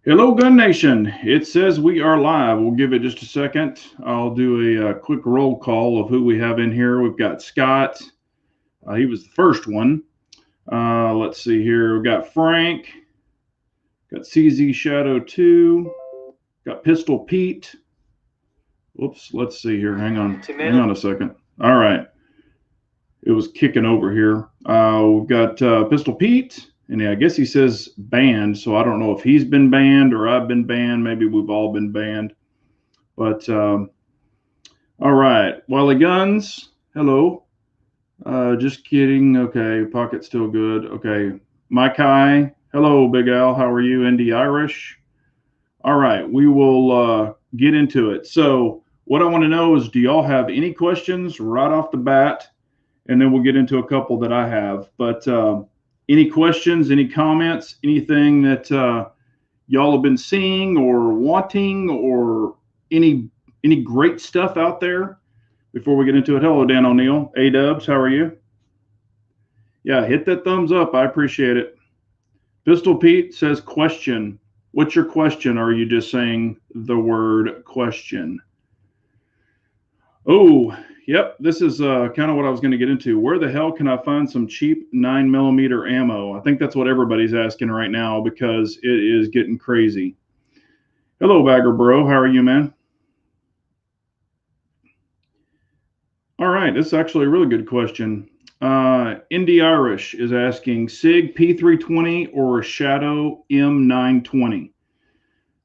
Hello, Gun Nation. It says we are live. We'll give it just a second. I'll do a quick roll call of who we have in here. We've got Scott. He was the first one. Let's see here. We've got Frank. Got CZ Shadow 2. Got Pistol Pete. Whoops. Let's see here. Hang on. Hang on a second. All right. It was kicking over here. We've got Pistol Pete. And I guess he says banned, so I don't know if he's been banned or I've been banned. Maybe we've all been banned. But all right, Wally Guns, hello. Just kidding. Okay, pocket's still good. Okay, Mike High, hello, Big Al. How are you, Indy Irish? All right, we will get into it. So what I want to know is, do y'all have any questions right off the bat? And then we'll get into a couple that I have. But any questions, any comments, anything that y'all have been seeing or wanting, or any great stuff out there before we get into it? Hello, Dan O'Neill. A-Dubs, how are you? Yeah, hit that thumbs up. I appreciate it. Pistol Pete says question. What's your question? Or are you just saying the word question? Oh, yep, this is kind of what I was going to get into. Where the hell can I find some cheap 9mm ammo? I think that's what everybody's asking right now because it is getting crazy. Hello, Bagger Bro. How are you, man? All right, this is actually a really good question. Indy Irish is asking SIG P320 or Shadow M920.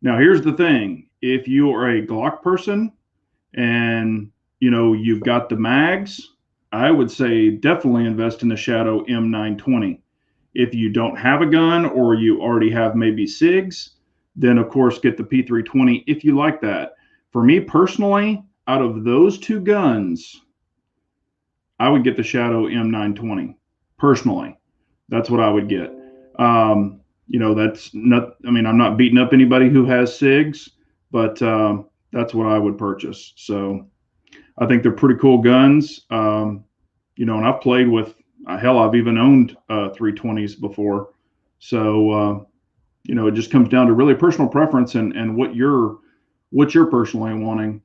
Now, here's the thing. If you are a Glock person and you've got the mags, I would say definitely invest in the Shadow M920. If you don't have a gun or you already have maybe SIGs, then of course get the P320 if you like that. For me personally, out of those two guns, I would get the Shadow M920 personally. That's what I would get. That's not, I mean, I'm not beating up anybody who has SIGs, but that's what I would purchase. So I think they're pretty cool guns. And I've played with, hell, I've even owned 320s before. So, it just comes down to really personal preference and what you're personally wanting.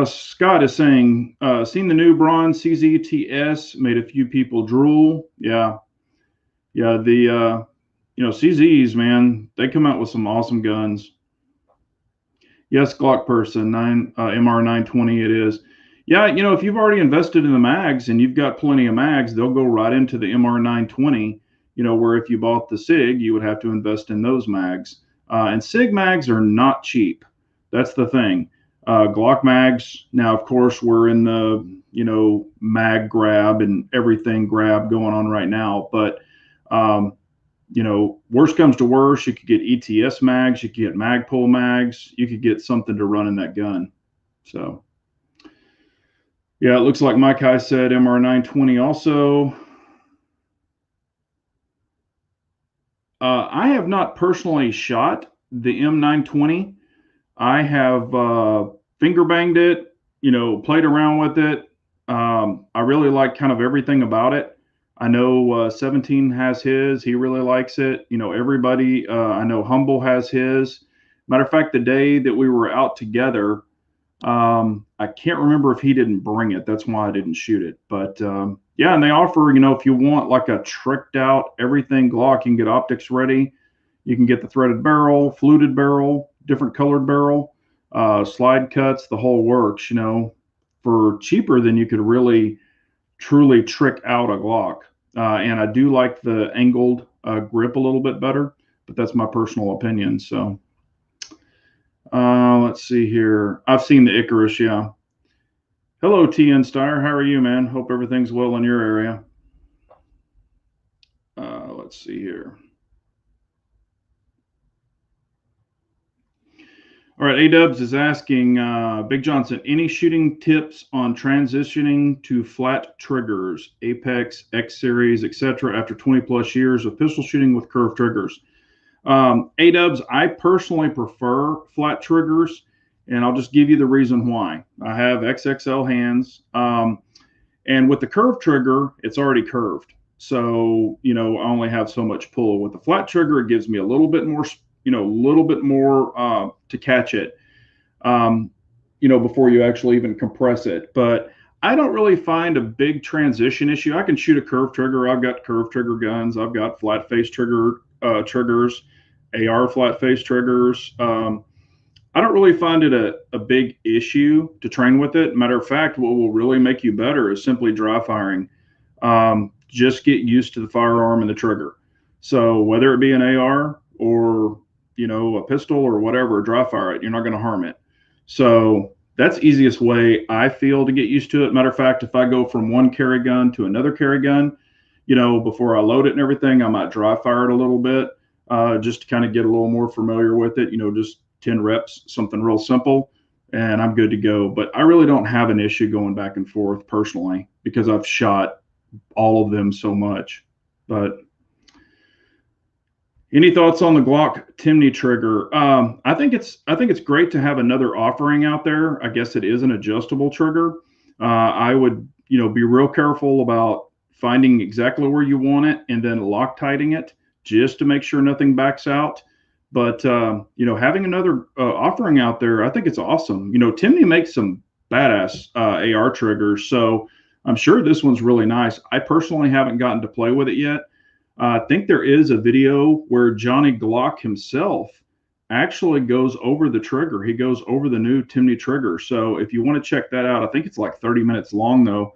Scott is saying, seen the new bronze CZTS, made a few people drool. Yeah. Yeah. CZs, man, they come out with some awesome guns. Yes, Glock person, MR920 it is. Yeah, if you've already invested in the mags and you've got plenty of mags, they'll go right into the MR920, where if you bought the SIG, you would have to invest in those mags. And SIG mags are not cheap. That's the thing. Glock mags, now, of course, we're in the, mag grab and everything grab going on right now. But, worst comes to worst, you could get ETS mags, you could get Magpul mags, you could get something to run in that gun. So, yeah, it looks like Mike High said MR920 also. I have not personally shot the M920. I have finger banged it, played around with it. I really like kind of everything about it. I know 17 has his. He really likes it. Everybody, I know Humble has his. Matter of fact, the day that we were out together, I can't remember if he didn't bring it. That's why I didn't shoot it. But yeah, and they offer, if you want like a tricked out everything Glock, you can get optics ready. You can get the threaded barrel, fluted barrel, different colored barrel, slide cuts, the whole works, for cheaper than you could really truly trick out a Glock. And I do like the angled grip a little bit better, but that's my personal opinion. So let's see here. I've seen the Icarus, yeah. Hello, TN Steyer. How are you, man? Hope everything's well in your area. Let's see here. All right, A-Dubs is asking, Big Johnson, any shooting tips on transitioning to flat triggers, Apex, X Series, etc., after 20 plus years of pistol shooting with curved triggers? A-Dubs, I personally prefer flat triggers, and I'll just give you the reason why. I have XXL hands, and with the curved trigger, it's already curved. So, I only have so much pull. With the flat trigger, it gives me a little bit more a little bit more to catch it, um, before you actually even compress it. But I don't really find a big transition issue. I can shoot a curved trigger. I've got curved trigger guns. I've got flat face triggers, AR flat face triggers. I don't really find it a big issue to train with it. Matter of fact, what will really make you better is simply dry firing. Just get used to the firearm and the trigger. So whether it be an AR or a pistol or whatever, dry fire it. You're not going to harm it. So that's the easiest way I feel to get used to it. Matter of fact, if I go from one carry gun to another carry gun, before I load it and everything, I might dry fire it a little bit, just to kind of get a little more familiar with it. Just 10 reps, something real simple, and I'm good to go. But I really don't have an issue going back and forth personally because I've shot all of them so much. But any thoughts on the Glock Timney trigger? I think it's great to have another offering out there. I guess it is an adjustable trigger. I would be real careful about finding exactly where you want it and then Loctiting it just to make sure nothing backs out. But having another offering out there, I think it's awesome. Timney makes some badass AR triggers, so I'm sure this one's really nice. I personally haven't gotten to play with it yet. I think there is a video where Johnny Glock himself actually goes over the trigger. He goes over the new Timney trigger. So if you want to check that out, I think it's like 30 minutes long though.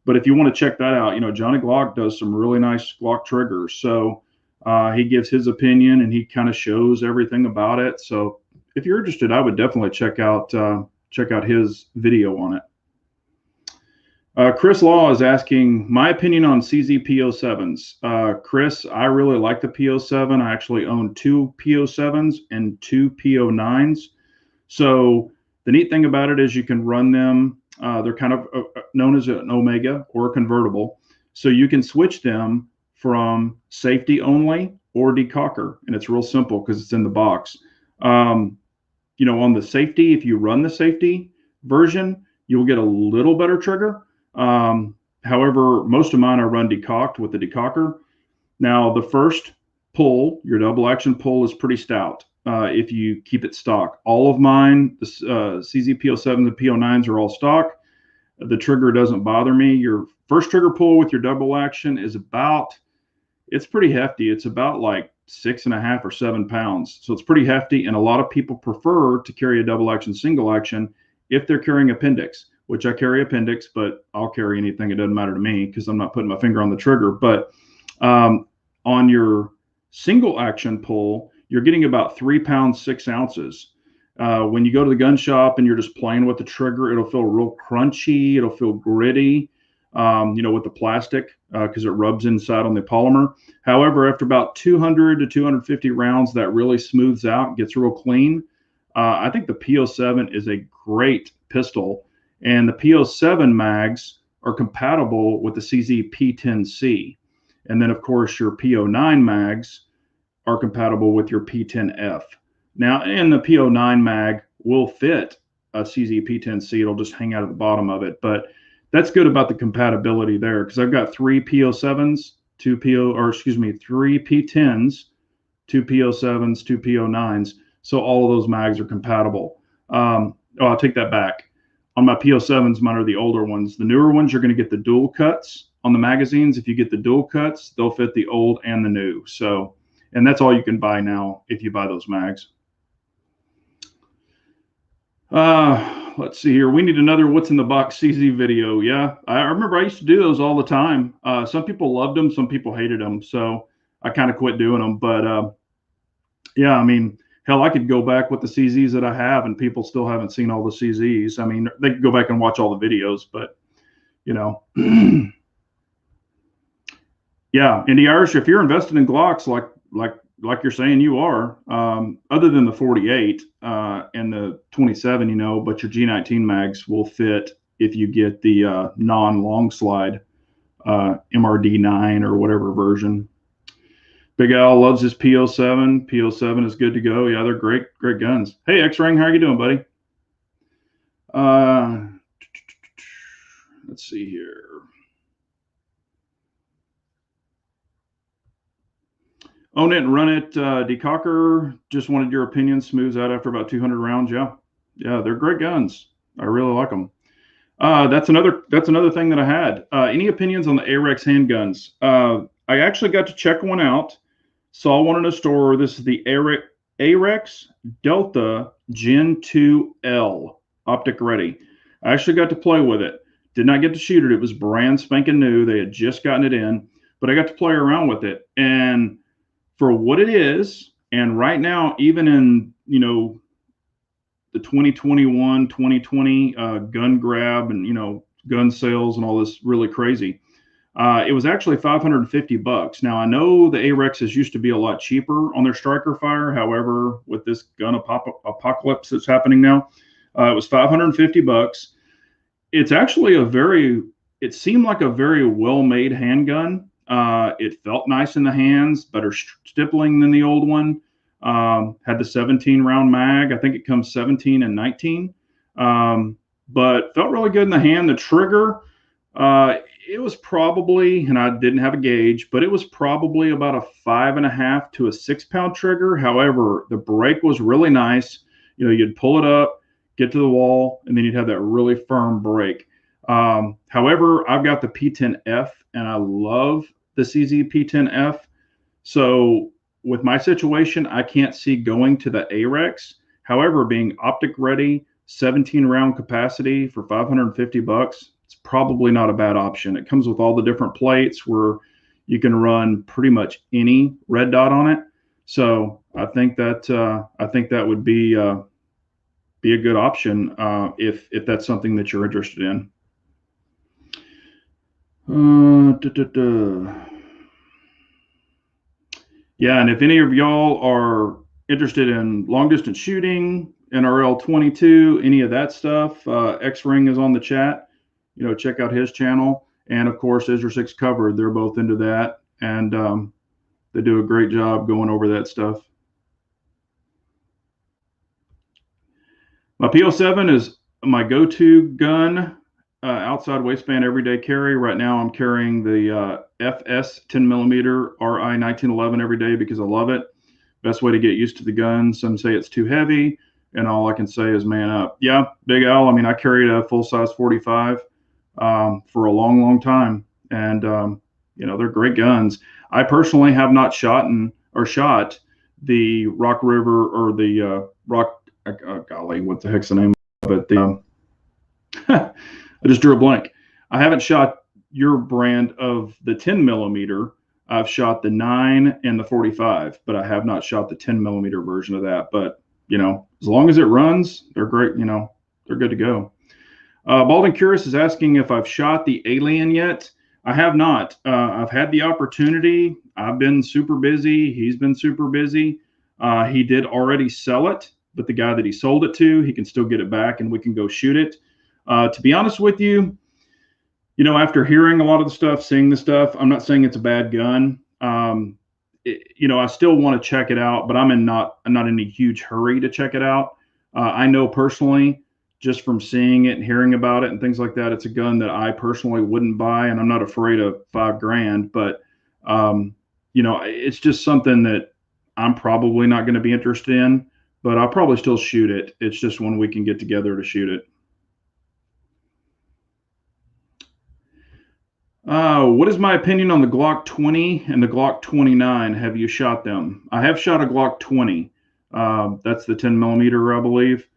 But if you want to check that out, Johnny Glock does some really nice Glock triggers. So he gives his opinion and he kind of shows everything about it. So if you're interested, I would definitely check out his video on it. Chris Law is asking my opinion on CZ P07s. Chris, I really like the P07. I actually own 2 P07s and 2 P09s. So the neat thing about it is you can run them. They're kind of known as an Omega or a convertible. So you can switch them from safety only or decocker. And it's real simple because it's in the box. On the safety, if you run the safety version, you'll get a little better trigger. However, most of mine are run decocked with the decocker. Now, the first pull, your double action pull, is pretty stout if you keep it stock. All of mine, the CZ P07 and P09s are all stock. The trigger doesn't bother me. Your first trigger pull with your double action is it's pretty hefty. It's about like 6.5 or 7 pounds. So it's pretty hefty. And a lot of people prefer to carry a double action, single action if they're carrying appendix, which I carry appendix, but I'll carry anything. It doesn't matter to me because I'm not putting my finger on the trigger. But on your single action pull, you're getting about 3 pounds, 6 ounces. When you go to the gun shop and you're just playing with the trigger, it'll feel real crunchy. It'll feel gritty, with the plastic because it rubs inside on the polymer. However, after about 200 to 250 rounds, that really smooths out, gets real clean. I think the P07 is a great pistol. And the P07 mags are compatible with the CZ P10C. And then, of course, your P09 mags are compatible with your P10F. Now, and the P09 mag will fit a CZ P10C. It'll just hang out at the bottom of it. But that's good about the compatibility there because I've got 3 P07s, 3 P10s, 2 P07s, 2 P09s. So all of those mags are compatible. I'll take that back. On my P07s, mine are the older ones. The newer ones, you're going to get the dual cuts on the magazines. If you get the dual cuts, they'll fit the old and the new. So, and that's all you can buy now if you buy those mags. Let's see here. We need another What's in the Box CZ video. Yeah, I remember I used to do those all the time. Some people loved them. Some people hated them. So I kind of quit doing them. But yeah, I mean, hell, I could go back with the CZs that I have and people still haven't seen all the CZs. I mean, they could go back and watch all the videos, but yeah. And the Irish, if you're invested in Glocks, like you're saying you are, other than the 48 and the 27, but your G19 mags will fit if you get the non-long slide MRD9 or whatever version. Big Al loves his P07. P07 is good to go. Yeah, they're great guns. Hey, X-Ring, how are you doing, buddy? Let's see here. Own it and run it. Decocker, just wanted your opinion. Smooths out after about 200 rounds. Yeah, they're great guns. I really like them. That's another thing that I had. Any opinions on the Arex handguns? I actually got to check one out. Saw one in a store. This is the Arex Delta Gen 2L optic ready. I actually got to play with it. Did not get to shoot it. It was brand spanking new. They had just gotten it in, but I got to play around with it. And for what it is, and right now, even in, the 2021, 2020 gun grab and, gun sales and all this really crazy. It was actually $550. Now I know the Arexes used to be a lot cheaper on their striker fire. However, with this gun apocalypse that's happening now, it was $550. It's actually it seemed like a very well-made handgun. It felt nice in the hands, better stippling than the old one. Had the 17 round mag. I think it comes 17 and 19. But felt really good in the hand. The trigger, it was probably, and I didn't have a gauge, but it was probably about a 5.5 to a 6 pound trigger. However, the break was really nice. You'd pull it up, get to the wall, and then you'd have that really firm break. However, I've got the P10F and I love the CZ P10F. So with my situation, I can't see going to the Arex. However, being optic ready, 17 round capacity for $550, it's probably not a bad option. It comes with all the different plates where you can run pretty much any red dot on it. So I think that would be a good option if that's something that you're interested in. Yeah, and if any of y'all are interested in long distance shooting, NRL 22, any of that stuff, X-Ring is on the chat. Check out his channel. And of course, Israel 6 Covered, they're both into that. And they do a great job going over that stuff. My PO7 is my go-to gun, outside waistband everyday carry. Right now I'm carrying the FS 10mm RI 1911 every day because I love it. Best way to get used to the gun. Some say it's too heavy, and all I can say is man up. Yeah, Big Al, I carried a full-size 45 for a long time, and they're great guns. I personally have not shot the Rock River or the golly, what the heck's the name of it? I just drew a blank. I haven't shot your brand of the 10mm. I've shot the 9 and the 45, but I have not shot the 10mm version of that. But as long as it runs, they're great. They're good to go. Balding Curious is asking if I've shot the Alien yet. I have not. I've had the opportunity. I've been super busy. He's been super busy. He did already sell it, but the guy that he sold it to, he can still get it back and we can go shoot it. To be honest with you, after hearing a lot of the stuff, seeing the stuff, I'm not saying it's a bad gun. I still want to check it out, but I'm not in any huge hurry to check it out. I know personally, just from seeing it and hearing about it and things like that, it's a gun that I personally wouldn't buy, and I'm not afraid of $5,000. But it's just something that I'm probably not going to be interested in. But I'll probably still shoot it. It's just when we can get together to shoot it. What is my opinion on the Glock 20 and the Glock 29? Have you shot them? I have shot a Glock 20. That's the 10mm, I believe.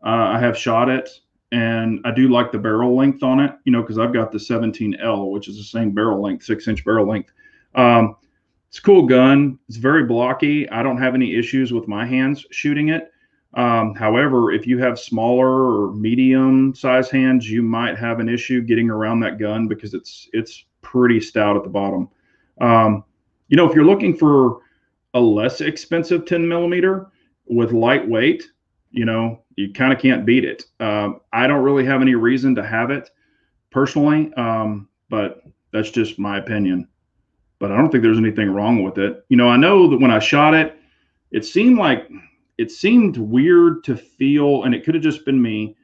I have shot it, and I do like the barrel length on it, because I've got the 17L, which is the same barrel length, 6-inch barrel length. It's a cool gun. It's very blocky. I don't have any issues with my hands shooting it. However, if you have smaller or medium size hands, you might have an issue getting around that gun because it's pretty stout at the bottom. If you're looking for a less expensive 10mm with lightweight, you kind of can't beat it. I don't really have any reason to have it personally, but that's just my opinion. But I don't think there's anything wrong with it. I know that when I shot it, it seemed weird to feel, and it could have just been me,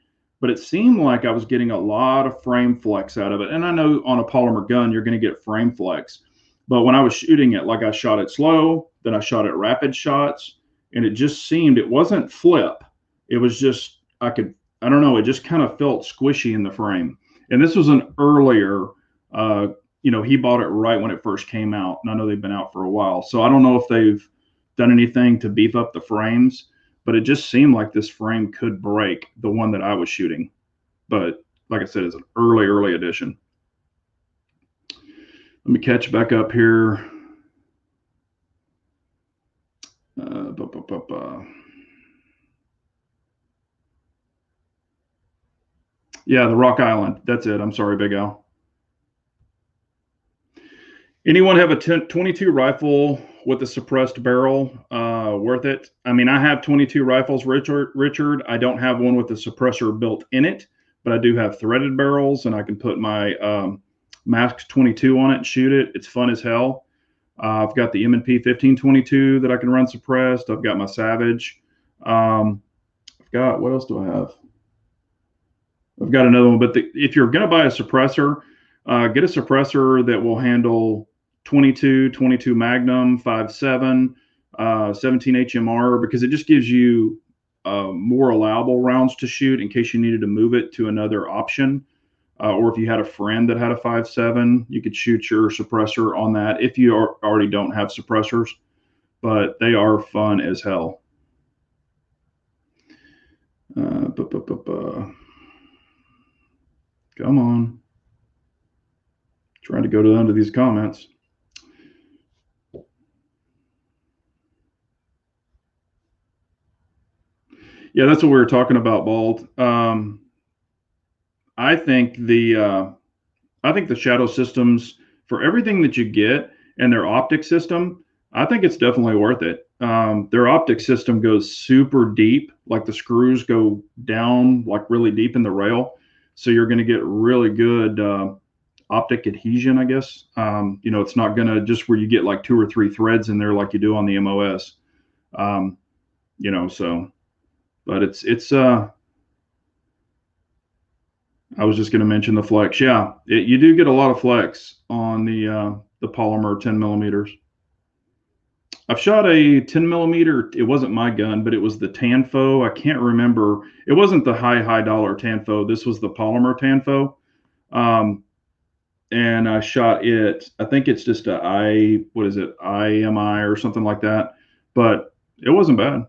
but it seemed like I was getting a lot of frame flex out of it. And I know on a polymer gun, you're going to get frame flex. But when I was shooting it, like I shot it slow, then I shot it rapid shots, and it just seemed, it wasn't flip. It was just, I don't know, it just kind of felt squishy in the frame. And this was an earlier, he bought it right when it first came out, and I know they've been out for a while. So I don't know if they've done anything to beef up the frames, but it just seemed like this frame could break, the one that I was shooting. But like I said, it's an early edition. Let me catch back up here. Yeah, the Rock Island. That's it. I'm sorry, Big Al. Anyone have a 22 rifle with a suppressed barrel? Worth it? I mean, I have 22 rifles, Richard. I don't have one with a suppressor built in it, but I do have threaded barrels, and I can put my Mask 22 on it and shoot it. It's fun as hell. I've got the M&P 1522 that I can run suppressed. I've got my Savage. I've got, what else do I have? I've got another one, but if you're going to buy a suppressor, get a suppressor that will handle 22 Magnum, 5.7, 17 HMR, because it just gives you more allowable rounds to shoot in case you needed to move it to another option. Or if you had a friend that had a 5.7, you could shoot your suppressor on that if you already don't have suppressors, but they are fun as hell. Come on. Trying to go to the end of these comments. Yeah, that's what we were talking about, Bald. I think the Shadow systems, for everything that you get and their optic system, I think it's definitely worth it. Their optic system goes super deep, like the screws go down like really deep in the rail, so you're going to get really good optic adhesion, I guess. It's not going to just where you get like 2 or 3 threads in there like you do on the MOS. So, but it's I was just going to mention the flex. Yeah, you do get a lot of flex on the polymer 10 millimeters. I've shot a 10 millimeter. It wasn't my gun, but it was the Tanfo. I can't remember. It wasn't the high dollar Tanfo. This was the polymer Tanfo. And I shot it. I think it's just IMI or something like that, but it wasn't bad.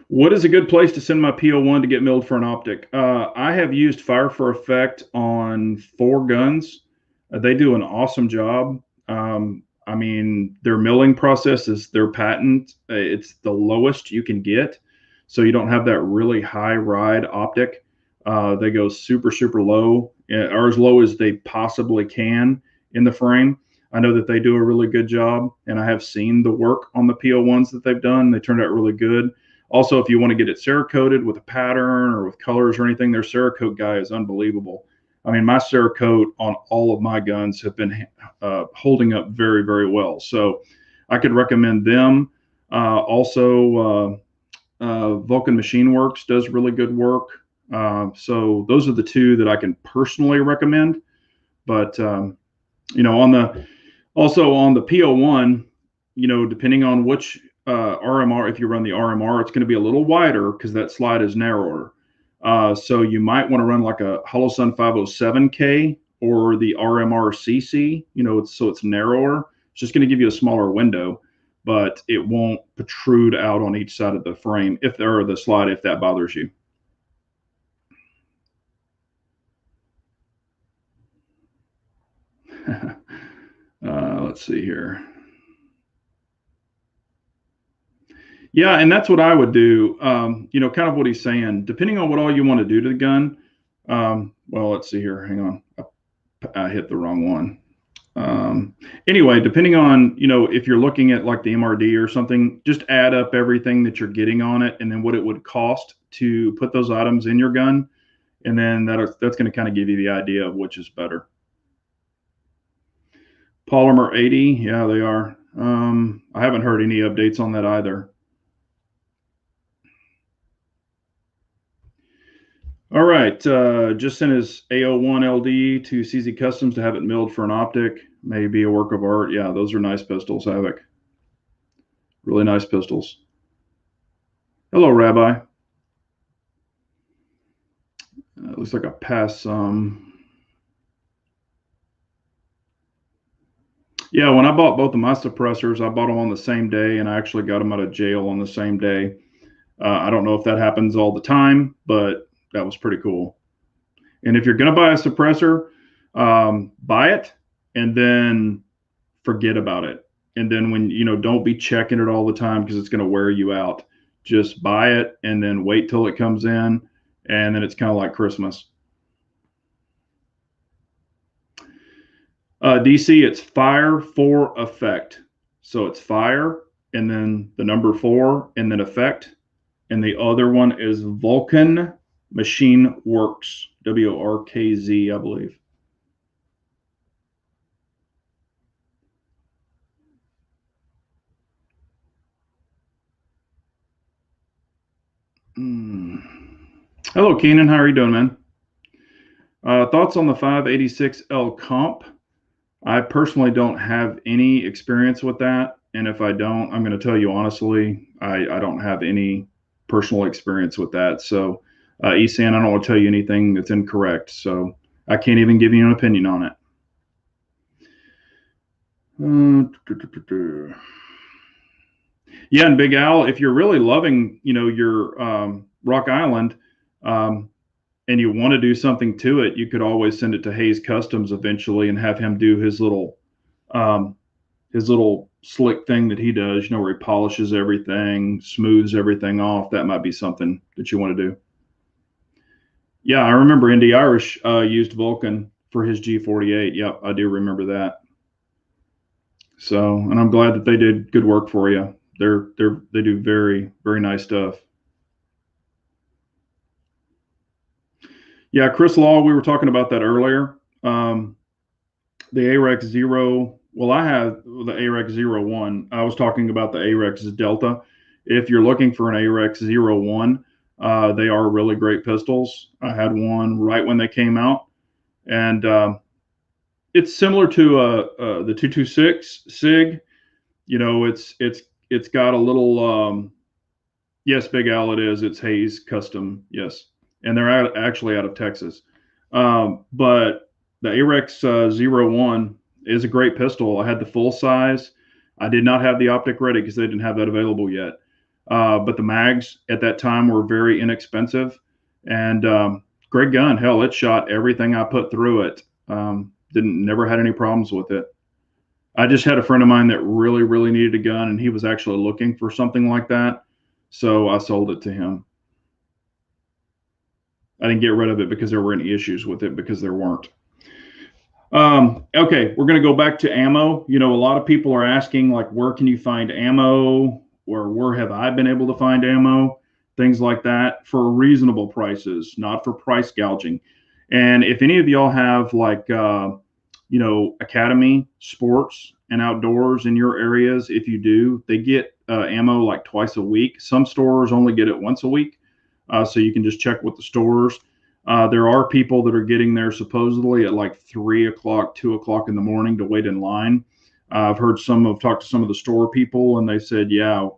What is a good place to send my PO1 to get milled for an optic? I have used Fire for Effect on 4 guns. They do an awesome job. I mean, their milling process is their patent. It's the lowest you can get, so you don't have that really high ride optic. They go super low, or as low as they possibly can in the frame. I know that they do a really good job, and I have seen the work on the PO1s that they've done. They turned out really good. Also, if you want to get it Cerakoted with a pattern or with colors or anything, their Cerakote guy is unbelievable. I mean, my Cerakote on all of my guns have been holding up very well. So I could recommend them. Also, Vulcan Machine Works does really good work. So those are the 2 that I can personally recommend. But on the PO1, depending on which RMR, if you run the RMR, it's going to be a little wider because that slide is narrower. So you might want to run like a Holosun 507K or the RMR CC. It's narrower. It's just going to give you a smaller window, but it won't protrude out on each side of the frame if that bothers you. Let's see here. Yeah, and that's what I would do. Kind of what he's saying, depending on what all you want to do to the gun. Well, let's see here. Hang on. I hit the wrong one. Anyway, depending on, if you're looking at like the MRD or something, just add up everything that you're getting on it and then what it would cost to put those items in your gun. And then that's going to kind of give you the idea of which is better. Polymer 80. Yeah, they are. I haven't heard any updates on that either. All right, just sent his AO1 LD to CZ Customs to have it milled for an optic. Maybe a work of art. Yeah, those are nice pistols, Havoc. Really nice pistols. Hello, Rabbi. Looks like I passed some. Yeah, when I bought both of my suppressors, I bought them on the same day, and I actually got them out of jail on the same day. I don't know if that happens all the time, but that was pretty cool. And if you're going to buy a suppressor, buy it and then forget about it. And then when, don't be checking it all the time because it's going to wear you out. Just buy it and then wait till it comes in. And then it's kind of like Christmas. DC, it's fire for effect. So it's fire and then the number 4 and then effect. And the other one is Vulcan Machine Works, WRKZ, I believe. Hello, Keenan. How are you doing, man? Thoughts on the 586L comp? I personally don't have any experience with that. And if I don't, I'm going to tell you honestly, I don't have any personal experience with that. So, Esan, I don't want to tell you anything that's incorrect. So, I can't even give you an opinion on it. Yeah, and Big Al, if you're really loving, your Rock Island, and you want to do something to it, you could always send it to Hayes Customs eventually and have him do his little slick thing that he does, where he polishes everything, smooths everything off. That might be something that you want to do. Yeah, I remember Indy Irish used Vulcan for his G48. Yep, I do remember that. So, and I'm glad that they did good work for you. They do very, very nice stuff. Yeah, Chris Law, we were talking about that earlier. The Arex Zero. Well, I have the Arex Zero One. I was talking about the Arex Delta. If you're looking for an Arex Zero One, they are really great pistols. I had one right when they came out, and it's similar to the 226 Sig. It's got a little. Yes, Big Al, it is. It's Hayes Custom. Yes, and they're actually out of Texas. But the Arex Zero One is a great pistol. I had the full size. I did not have the optic ready because they didn't have that available yet. But the mags at that time were very inexpensive, and great gun. Hell, it shot everything I put through it. Never had any problems with it. I just had a friend of mine that really, really needed a gun, and he was actually looking for something like that. So I sold it to him. I didn't get rid of it because there were any issues with it, because there weren't. Okay, we're going to go back to ammo. A lot of people are asking, like, where can you find ammo, or where have I been able to find ammo, things like that, for reasonable prices, not for price gouging. And if any of y'all have, like, Academy Sports and Outdoors in your areas, if you do, they get ammo like twice a week. Some stores only get it once a week. So you can just check with the stores. There are people that are getting there supposedly at like 3 o'clock, 2 o'clock in the morning to wait in line. I've talked to some of the store people, and they said, yeah,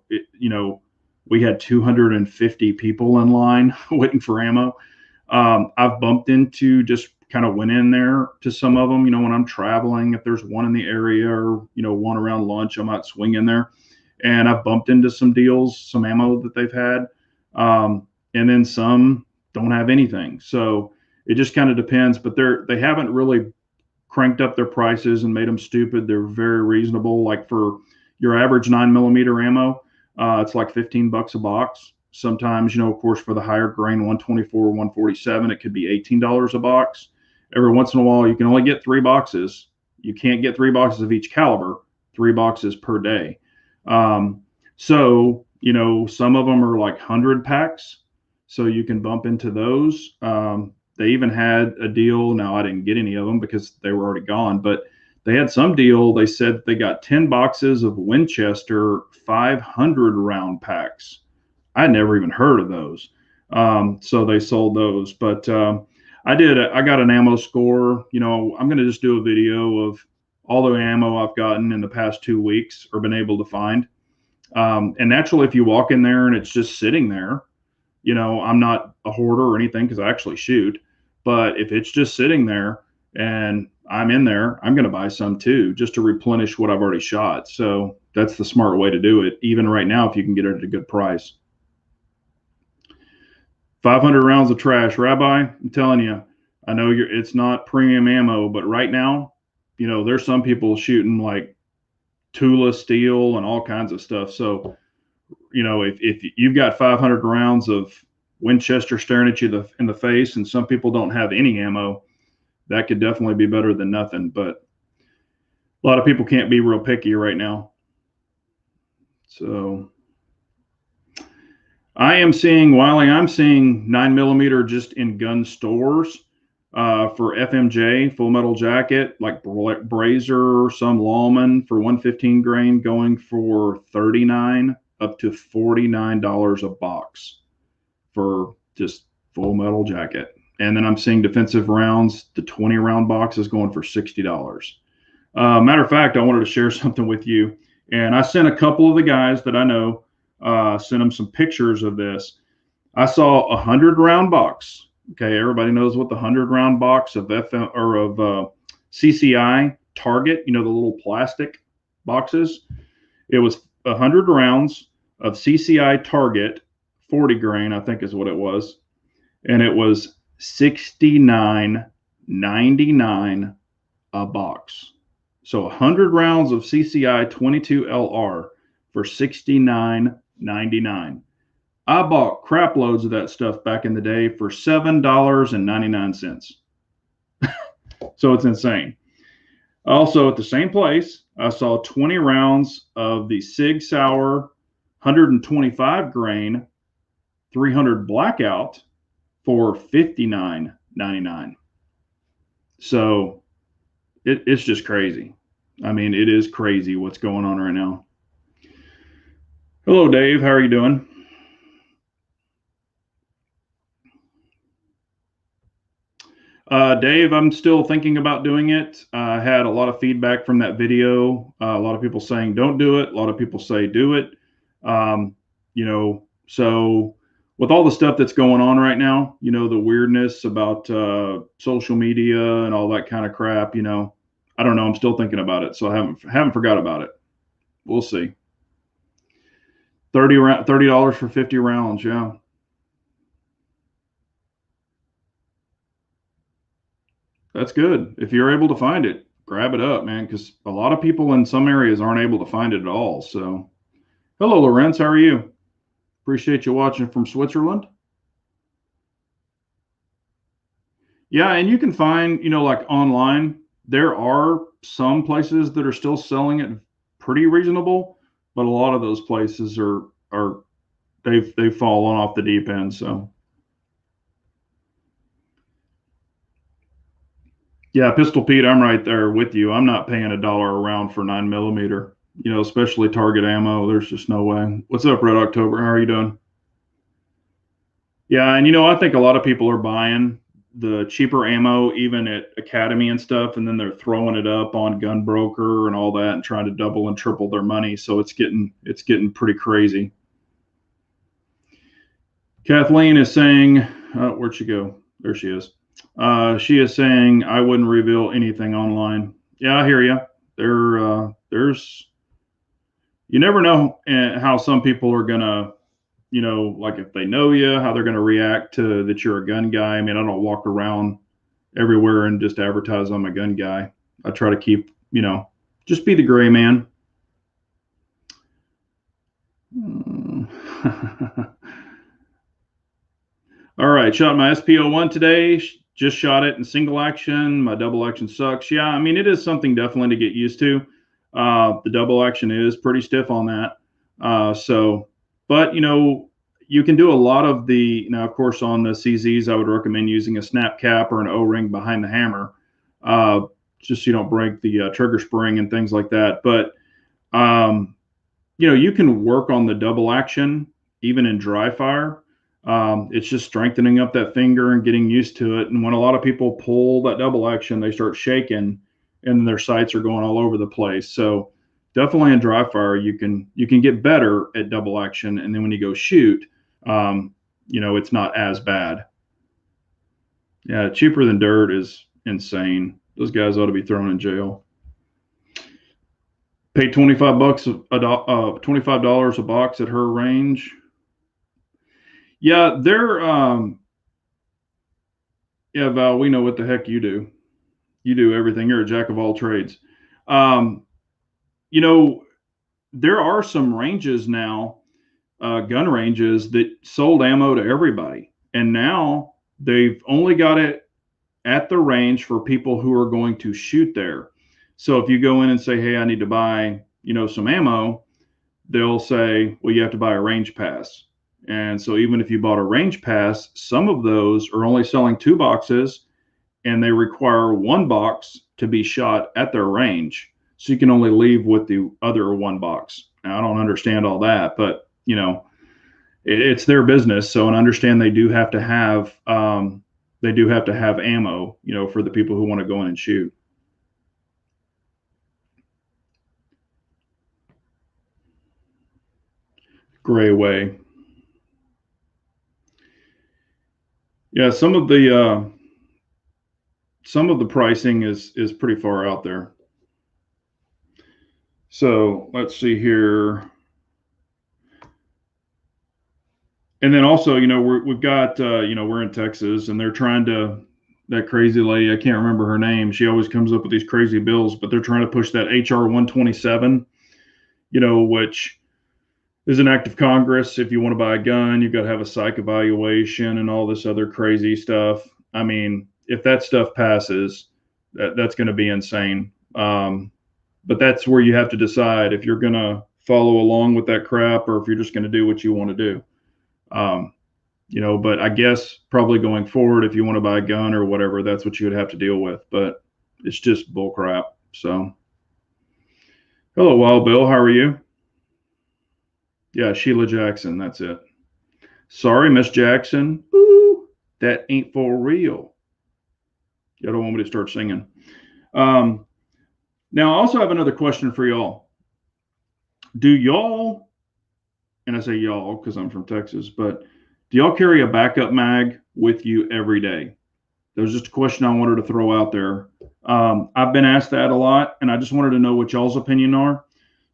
we had 250 people in line waiting for ammo. I've bumped into, just kind of went in there to some of them, when I'm traveling, if there's one in the area, or, one around lunch, I might swing in there. And I've bumped into some deals, some ammo that they've had. And then some don't have anything. So it just kind of depends, but they haven't really cranked up their prices and made them stupid. They're very reasonable. Like for your average 9mm ammo, it's like $15 a box. Sometimes, of course, for the higher grain 124, 147, it could be $18 a box. Every once in a while, you can only get 3 boxes. You can't get 3 boxes of each caliber, 3 boxes per day. So, some of them are like 100 packs. So you can bump into those. They even had a deal. Now, I didn't get any of them because they were already gone, but they had some deal. They said they got 10 boxes of Winchester 500 round packs. I never even heard of those. So they sold those. But I got an ammo score. I'm going to just do a video of all the ammo I've gotten in the past 2 weeks or been able to find. And naturally, if you walk in there and it's just sitting there, I'm not a hoarder or anything because I actually shoot. But if it's just sitting there and I'm in there, I'm going to buy some too, just to replenish what I've already shot. So that's the smart way to do it, even right now, if you can get it at a good price. 500 rounds of trash. Rabbi, I'm telling you, I know it's not premium ammo, but right now, there's some people shooting like Tula steel and all kinds of stuff. So, if you've got 500 rounds of Winchester staring at you in the face, and some people don't have any ammo, that could definitely be better than nothing. But a lot of people can't be real picky right now. So I'm seeing 9mm just in gun stores for FMJ, Full Metal Jacket, like Brazier, some Lawman for 115 grain going for $39 up to $49 a box for just Full Metal Jacket. And then I'm seeing defensive rounds, the 20 round box is going for $60. Matter of fact, I wanted to share something with you. And I sent a couple of the guys that I know, sent them some pictures of this. I saw a 100 round box. Okay, everybody knows what the 100 round box of CCI Target, the little plastic boxes. It was 100 rounds of CCI Target, 40 grain, I think is what it was, and it was $69.99 a box. So 100 rounds of CCI 22 LR for $69.99. I bought crap loads of that stuff back in the day for $7.99. So it's insane. Also, at the same place, I saw 20 rounds of the Sig Sauer 125 grain 300 Blackout for $59.99. So it's just crazy. I mean, it is crazy what's going on right now. Hello, Dave. How are you doing? Dave, I'm still thinking about doing it. I had a lot of feedback from that video. A lot of people saying don't do it. A lot of people say do it. So with all the stuff that's going on right now, the weirdness about social media and all that kind of crap, I don't know. I'm still thinking about it, so I haven't forgot about it. We'll see. $30 for 50 rounds, yeah. That's good. If you're able to find it, grab it up, man, because a lot of people in some areas aren't able to find it at all. So, hello, Lorenz. How are you? Appreciate you watching from Switzerland. Yeah, and you can find, like online, there are some places that are still selling it pretty reasonable, but a lot of those places are they've fallen off the deep end. So. Yeah, Pistol Pete, I'm right there with you. I'm not paying $1 a round for 9mm, especially target ammo. There's just no way. What's up, Red October? How are you doing? Yeah, and I think a lot of people are buying the cheaper ammo, even at Academy and stuff, and then they're throwing it up on Gun Broker and all that and trying to double and triple their money. So it's getting pretty crazy. Kathleen is saying, where'd she go? There she is. She is saying I wouldn't reveal anything online. Yeah, I hear you. There's you never know how some people are gonna, like if they know you, how they're gonna react to that you're a gun guy. I mean, I don't walk around everywhere and just advertise I'm a gun guy. I try to keep, just be the gray man. All right, shot my SP01 today. Just shot it in single action. My double action sucks. Yeah, I mean, it is something definitely to get used to. The double action is pretty stiff on that. But you can do a lot of now, of course, on the CZs, I would recommend using a snap cap or an O-ring behind the hammer, just so you don't break the trigger spring and things like that. But, you can work on the double action even in dry fire. It's just strengthening up that finger and getting used to it. And when a lot of people pull that double action, they start shaking and their sights are going all over the place. So definitely in dry fire, you can get better at double action. And then when you go shoot, it's not as bad. Yeah, cheaper than dirt is insane. Those guys ought to be thrown in jail. Pay $25 $25 a box at her range. Yeah, they're yeah, Val, we know what the heck you do. You do everything. You're a jack of all trades. Um, there are some ranges now, gun ranges that sold ammo to everybody. And now they've only got it at the range for people who are going to shoot there. So if you go in and say, hey, I need to buy, some ammo, they'll say, well, you have to buy a range pass. And so even if you bought a range pass, some of those are only selling 2 boxes and they require 1 box to be shot at their range. So you can only leave with the other 1 box. Now, I don't understand all that, but it's their business. So, and understand they do have to have ammo, for the people who want to go in and shoot. Gray way. Yeah, some of the pricing is pretty far out there. So let's see here. And then also, we've got, we're in Texas and they're trying to, that crazy lady, I can't remember her name. She always comes up with these crazy bills, but they're trying to push that HR 127, which is an act of Congress. If you want to buy a gun, you've got to have a psych evaluation and all this other crazy stuff. I mean, if that stuff passes, that's going to be insane. But that's where you have to decide if you're going to follow along with that crap or if you're just going to do what you want to do. But I guess probably going forward, if you want to buy a gun or whatever, that's what you would have to deal with. But it's just bull crap. So, hello, Wild Bill. How are you? Yeah, Sheila Jackson. That's it. Sorry, Miss Jackson. Ooh, that ain't for real. You don't want me to start singing. Now, I also have another question for y'all. Do y'all, and I say y'all because I'm from Texas, but do y'all carry a backup mag with you every day? That was just a question I wanted to throw out there. I've been asked that a lot, and I just wanted to know what y'all's opinion are.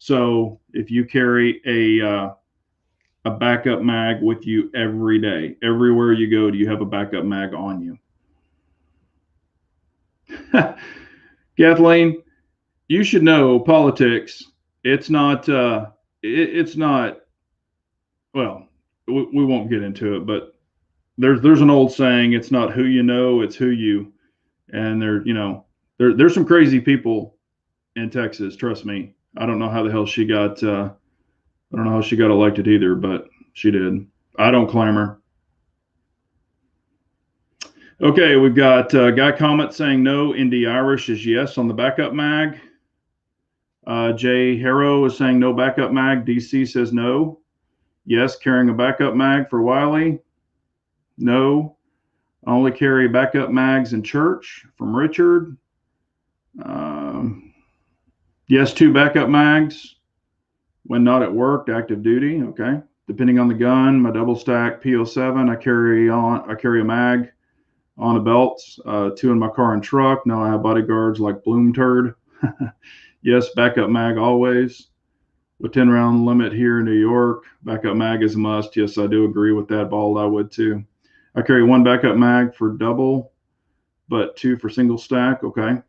So if you carry a backup mag with you every day, everywhere you go, do you have a backup mag on you? Kathleen, you should know politics. It's not. It's not. Well, we won't get into it, but there's an old saying: it's not who you know, it's who you. And there's some crazy people in Texas. Trust me. I don't know how the hell she got. I don't know how she got elected either, but she did. I don't claim her. Okay, we've got a guy comment saying no. Indy Irish is yes on the backup mag. Jay Harrow is saying no backup mag. DC says no. Yes, carrying a backup mag for Wiley. No. I only carry backup mags in church from Richard. Yes, 2 backup mags when not at work, active duty. Okay. Depending on the gun, my double stack P07, I carry a mag on the belts, 2 in my car and truck. Now I have bodyguards like Bloom Turd. Yes, backup mag always. With 10 round limit here in New York, backup mag is a must. Yes, I do agree with that. Bald, I would too. I carry 1 backup mag for double, but 2 for single stack. Okay.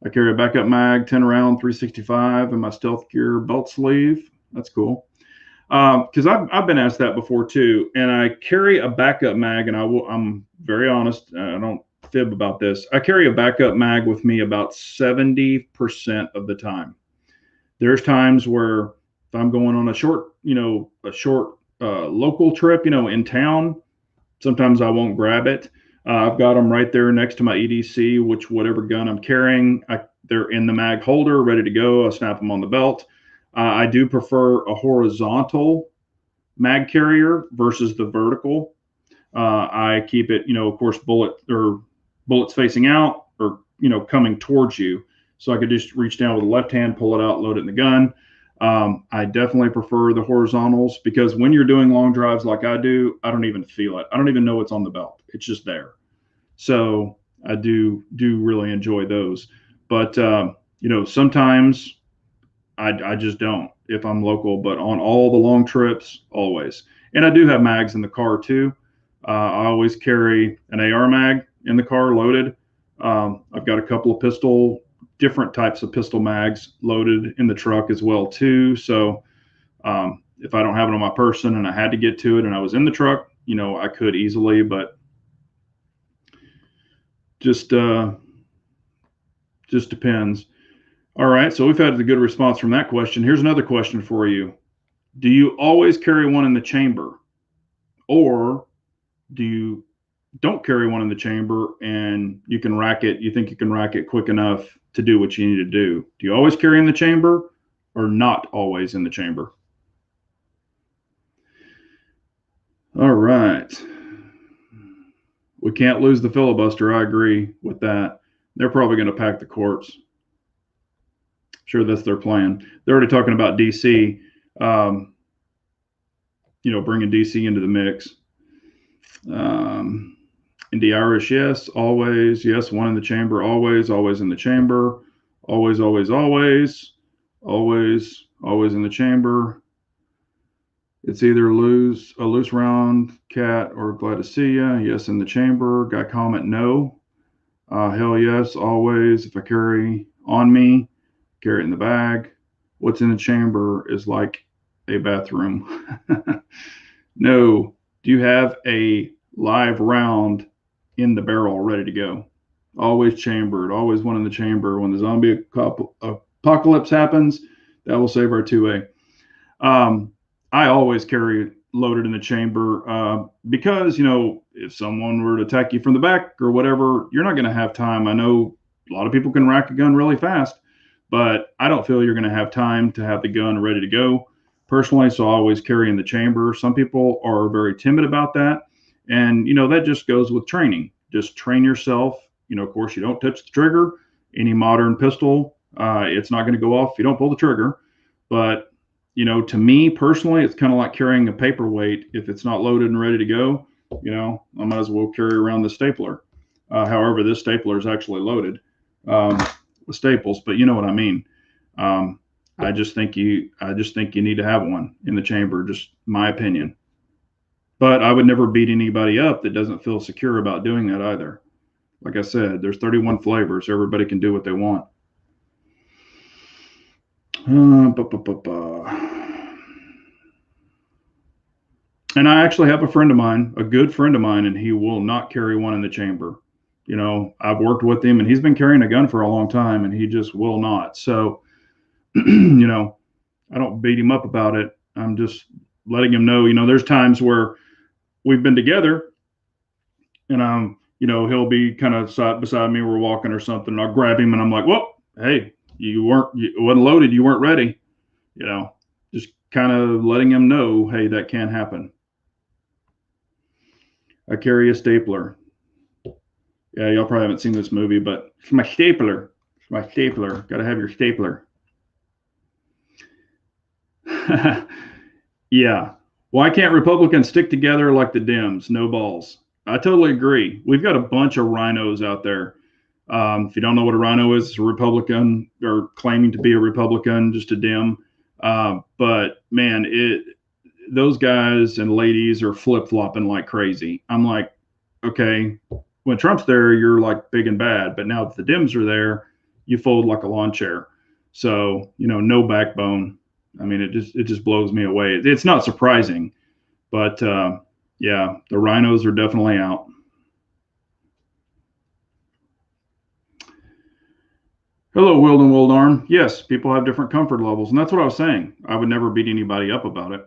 I carry a backup mag, 10 round, 365 in my stealth gear belt sleeve. That's cool. Because I've been asked that before too, and I carry a backup mag, and I'm very honest. I don't fib about this. I carry a backup mag with me about 70% of the time. There's times where if I'm going on a short local trip, in town, sometimes I won't grab it. I've got them right there next to my EDC, which whatever gun I'm carrying, they're in the mag holder, ready to go. I snap them on the belt. I do prefer a horizontal mag carrier versus the vertical. I keep it, of course, bullets facing out or, coming towards you. So I could just reach down with the left hand, pull it out, load it in the gun. I definitely prefer the horizontals because when you're doing long drives like I do, I don't even feel it. I don't even know it's on the belt. It's just there. So I do really enjoy those. But, sometimes I just don't if I'm local, but on all the long trips, always. And I do have mags in the car too. I always carry an AR mag in the car loaded. I've got a couple of different types of pistol mags loaded in the truck as well too. So if I don't have it on my person and I had to get to it and I was in the truck, I could easily, but just depends. All right, so we've had a good response from that question. Here's another question for you. Do you always carry one in the chamber? Or do you don't carry one in the chamber and you think you can rack it quick enough to do what you need to do? Do you always carry in the chamber or not always in the chamber? All right. We can't lose the filibuster. I agree with that. They're probably going to pack the courts. Sure, that's their plan. They're already talking about DC, bringing DC into the mix. In the Irish, yes, always. Yes, one in the chamber, always in the chamber. Always in the chamber. It's either a loose round, cat, or glad to see ya. Yes, in the chamber. Guy comment, no. Hell yes, always. If I carry on me, carry it in the bag. What's in the chamber is like a bathroom. No. Do you have a live round in the barrel ready to go? Always chambered, always one in the chamber. When the zombie apocalypse happens, that will save our 2A. I always carry loaded in the chamber because, if someone were to attack you from the back or whatever, you're not going to have time. I know a lot of people can rack a gun really fast, but I don't feel you're going to have time to have the gun ready to go personally. So I always carry in the chamber. Some people are very timid about that. And, that just goes with training. Just train yourself. Of course, you don't touch the trigger. Any modern pistol, it's not going to go off if you don't pull the trigger. But, to me personally, it's kind of like carrying a paperweight. If it's not loaded and ready to go, I might as well carry around the stapler. However, this stapler is actually loaded with staples, but you know what I mean. I just think you need to have one in the chamber, just my opinion. But I would never beat anybody up that doesn't feel secure about doing that either. Like I said, there's 31 flavors. Everybody can do what they want. And I actually have a good friend of mine, and he will not carry one in the chamber. I've worked with him and he's been carrying a gun for a long time and he just will not. So, I don't beat him up about it. I'm just letting him know, there's times where we've been together and he'll be kind of beside me. We're walking or something. And I'll grab him and I'm like, well, hey, it wasn't loaded. You weren't ready. Just kind of letting him know, hey, that can happen. I carry a stapler. Yeah, y'all probably haven't seen this movie, but it's my stapler. Got to have your stapler. Yeah. Why can't Republicans stick together like the Dems? No balls. I totally agree. We've got a bunch of rhinos out there. If you don't know what a rhino is, it's a Republican or claiming to be a Republican, just a Dem. But man, those guys and ladies are flip-flopping like crazy. I'm like, okay, when Trump's there, you're like big and bad. But now that the Dems are there, you fold like a lawn chair. So, no backbone. I mean, it just blows me away. It's not surprising, but yeah, the rhinos are definitely out. Hello, Wild and Wildarm. Yes, people have different comfort levels, and that's what I was saying. I would never beat anybody up about it.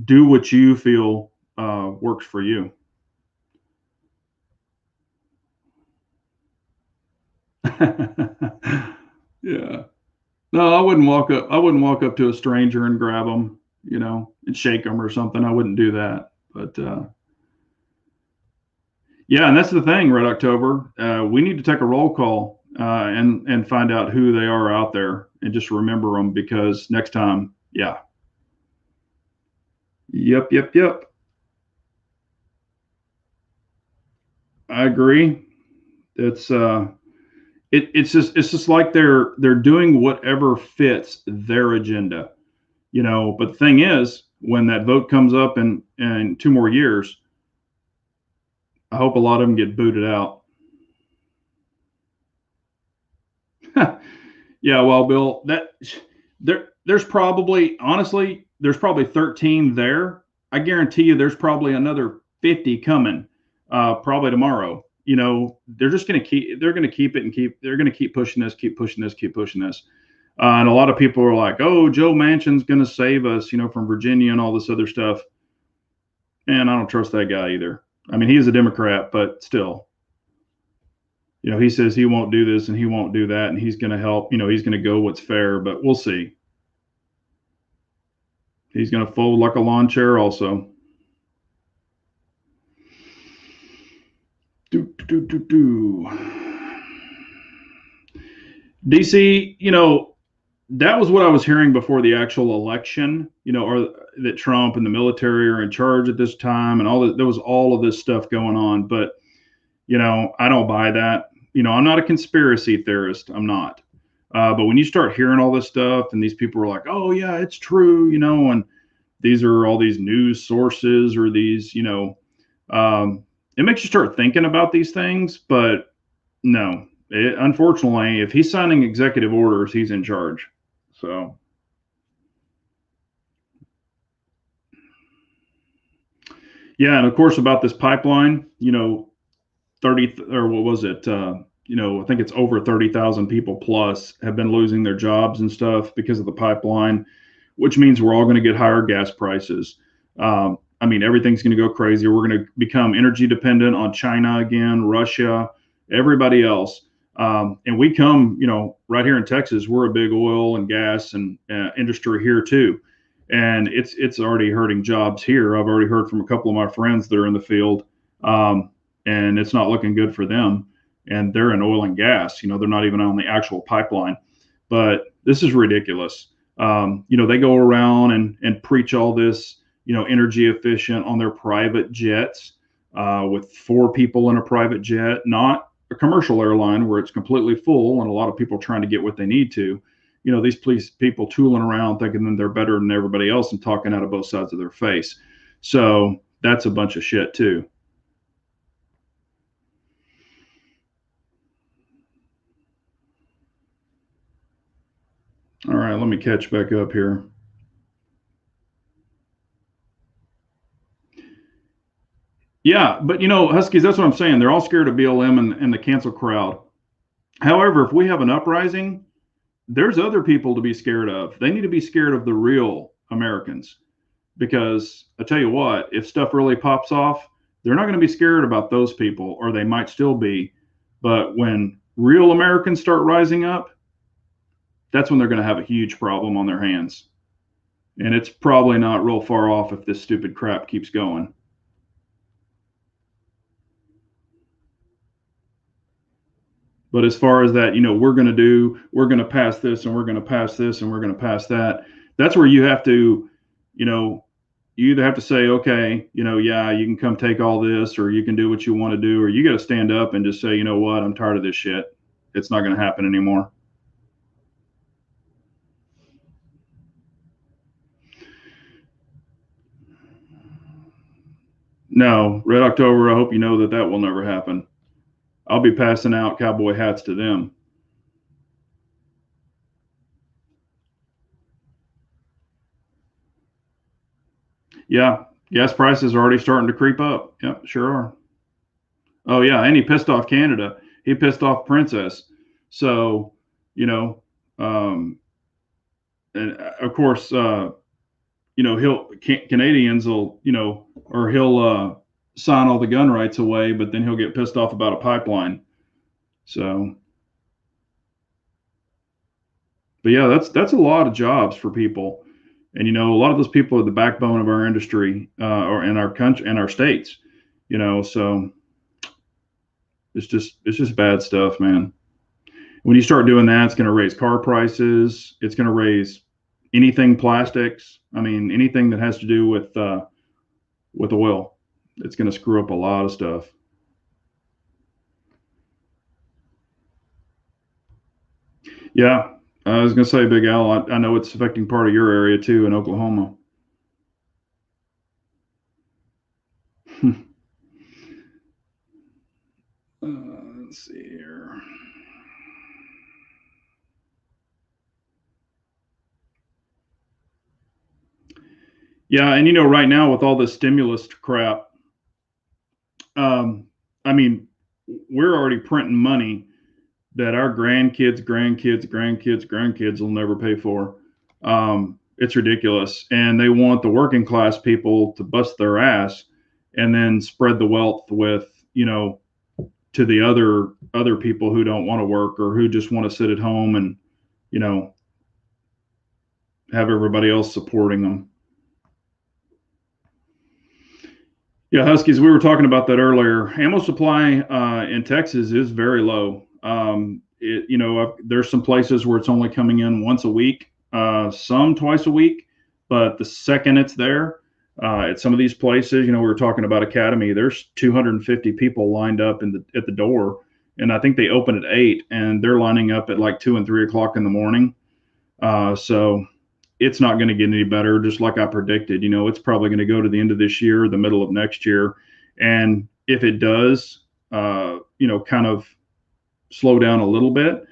Do what you feel works for you. Yeah. No, I wouldn't walk up to a stranger and grab them. and shake them or something. I wouldn't do that. But yeah, and that's the thing, Red October. We need to take a roll call and find out who they are out there and just remember them because next time, yeah. Yep, yep, yep. I agree. It's it's just like they're doing whatever fits their agenda, But the thing is, when that vote comes up in 2 more years, I hope a lot of them get booted out. Yeah, well, Bill, there's probably honestly there's probably 13 there. I guarantee you there's probably another 50 coming, probably tomorrow. They're just going to keep they're going to keep it and keep they're going to keep pushing this, keep pushing this, keep pushing this. And a lot of people are like, "Oh, Joe Manchin's going to save us," from Virginia and all this other stuff. And I don't trust that guy either. I mean, he's a Democrat, but still, he says he won't do this and he won't do that, and he's going to help. He's going to go what's fair, but we'll see. He's going to fold like a lawn chair, also. DC, that was what I was hearing before the actual election, or that Trump and the military are in charge at this time and all that. There was all of this stuff going on, but I don't buy that. I'm not a conspiracy theorist. I'm not. But when you start hearing all this stuff and these people are like, "Oh yeah, it's true," and these are all these news sources or these, it makes you start thinking about these things. But no, unfortunately, if he's signing executive orders, he's in charge. So, yeah, and of course about this pipeline, 30 or what was it? I think it's over 30,000 people plus have been losing their jobs and stuff because of the pipeline, which means we're all going to get higher gas prices. I mean, everything's going to go crazy. We're going to become energy dependent on China again, Russia, everybody else. And we come, right here in Texas, we're a big oil and gas and industry here too. And it's already hurting jobs here. I've already heard from a couple of my friends that are in the field, and it's not looking good for them. And they're in oil and gas. They're not even on the actual pipeline. But this is ridiculous. They go around and preach all this, energy efficient on their private jets, with 4 people in a private jet, not a commercial airline where it's completely full and a lot of people trying to get what they need to. These people tooling around thinking that they're better than everybody else and talking out of both sides of their face. So that's a bunch of shit too. All right, let me catch back up here. Yeah, but Huskies, that's what I'm saying. They're all scared of BLM and the cancel crowd. However, if we have an uprising, there's other people to be scared of. They need to be scared of the real Americans. Because I tell you what, if stuff really pops off, they're not going to be scared about those people, or they might still be. But when real Americans start rising up, that's when they're going to have a huge problem on their hands. And it's probably not real far off if this stupid crap keeps going. But as far as that, we're going to pass this and we're going to pass this and we're going to pass that. That's where you have to, you either have to say, okay, yeah, you can come take all this, or you can do what you want to do, or you got to stand up and just say, you know what, I'm tired of this shit. It's not going to happen anymore. No, Red October, I hope you know that will never happen. I'll be passing out cowboy hats to them. Yeah, gas prices are already starting to creep up. Yep, sure are. Oh yeah, and he pissed off Canada. He pissed off Princess. So, you know, um, and of course, Canadians will, or he'll sign all the gun rights away, but then he'll get pissed off about a pipeline. So, but yeah, that's a lot of jobs for people. And a lot of those people are the backbone of our industry, or in our country and our states. So it's just bad stuff, man. When you start doing that, it's going to raise car prices. It's going to raise anything plastics. I mean, anything that has to do with oil. It's going to screw up a lot of stuff. Yeah, I was going to say, Big Al, I know it's affecting part of your area too in Oklahoma. Let's see here. Yeah, and right now with all this stimulus crap, um, I mean, we're already printing money that our grandkids will never pay for. It's ridiculous, and they want the working class people to bust their ass and then spread the wealth with to the other people who don't want to work or who just want to sit at home and you know have everybody else supporting them. Yeah, Huskies, we were talking about that earlier. Ammo supply in Texas is very low. There's some places where it's only coming in once a week, some twice a week, but the second it's there, at some of these places, we were talking about Academy. There's 250 people lined up at the door, and I think they open at 8, and they're lining up at like 2 and 3 o'clock in the morning. So it's not going to get any better. Just like I predicted, it's probably going to go to the end of this year, the middle of next year. And if it does, kind of slow down a little bit,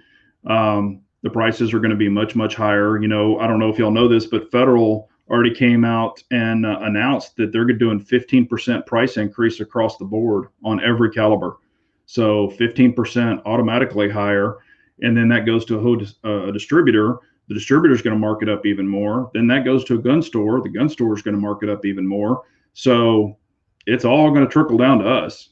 the prices are going to be much, much higher. I don't know if y'all know this, but Federal already came out and announced that they're doing 15% price increase across the board on every caliber. So 15% automatically higher. And then that goes to a distributor. The distributor is going to mark it up even more. Then that goes to a gun store. The gun store is going to mark it up even more. So it's all going to trickle down to us.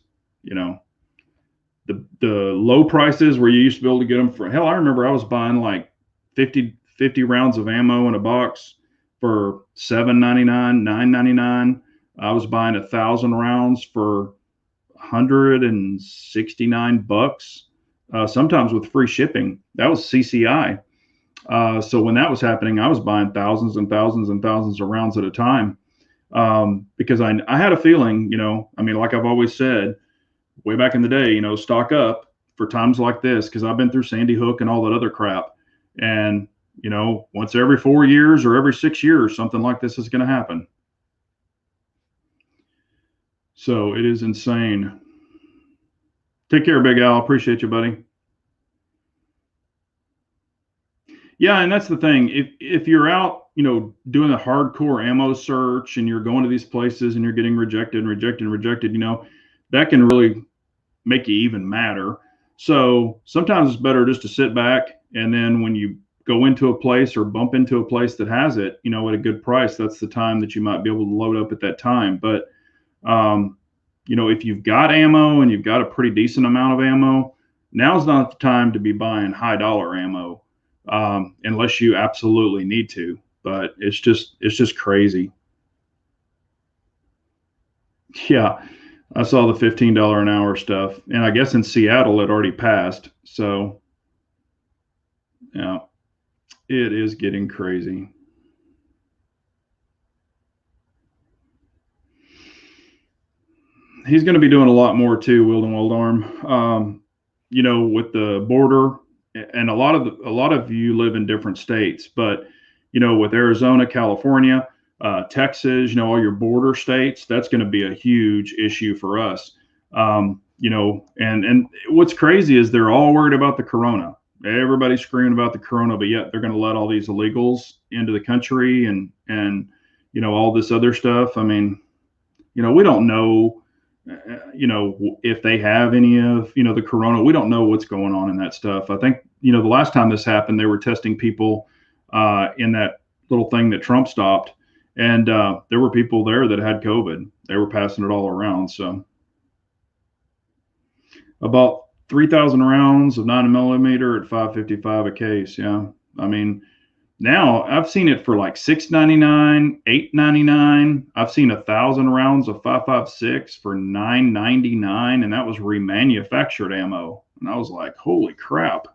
The low prices where you used to be able to get them for, hell, I remember I was buying like 50 rounds of ammo in a box for $7.99, $9.99. I was buying 1,000 rounds for $169, sometimes with free shipping. That was CCI. So when that was happening, I was buying thousands and thousands and thousands of rounds at a time, because I had a feeling, like I've always said, way back in the day, stock up for times like this, because I've been through Sandy Hook and all that other crap. And, once every 4 years or every 6 years, something like this is going to happen. So it is insane. Take care, Big Al. Appreciate you, buddy. Yeah, and that's the thing. If you're out, doing a hardcore ammo search and you're going to these places and you're getting rejected, that can really make you even madder. So sometimes it's better just to sit back, and then when you go into a place or bump into a place that has it, at a good price, that's the time that you might be able to load up at that time. But if you've got ammo and you've got a pretty decent amount of ammo, now's not the time to be buying high dollar ammo, unless you absolutely need to. But it's just crazy. Yeah, I saw the $15 an hour stuff, and I guess in Seattle it already passed. So yeah, it is getting crazy. He's going to be doing a lot more too, Wielding Wild Arm. With the border, and a lot of you live in different states, but with Arizona, California, Texas, all your border states, that's going to be a huge issue for us. And what's crazy is they're all worried about the corona. Everybody's screaming about the corona, but yet they're going to let all these illegals into the country and all this other stuff. I mean, we don't know, if they have any of, the corona. We don't know what's going on in that stuff. I think, the last time this happened, they were testing people in that little thing that Trump stopped. And there were people there that had COVID. They were passing it all around. So about 3,000 rounds of 9mm at $5.55 a case. Yeah. I mean, Now I've seen it for like $6.99, $8.99. I've seen 1,000 rounds of 5.56 for $9.99, and that was remanufactured ammo. And I was like, holy crap.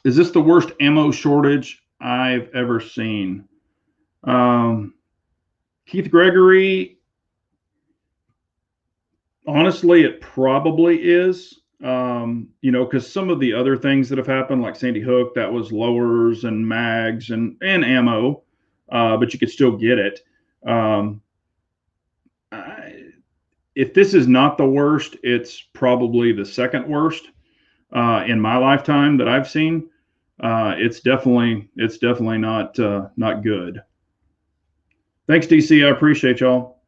Is this the worst ammo shortage I've ever seen? Keith Gregory, honestly, it probably is. Because some of the other things that have happened, like Sandy Hook, that was lowers and mags and ammo, but you could still get it. If this is not the worst, it's probably the second worst in my lifetime that I've seen. It's definitely not good. Thanks, DC. I appreciate y'all.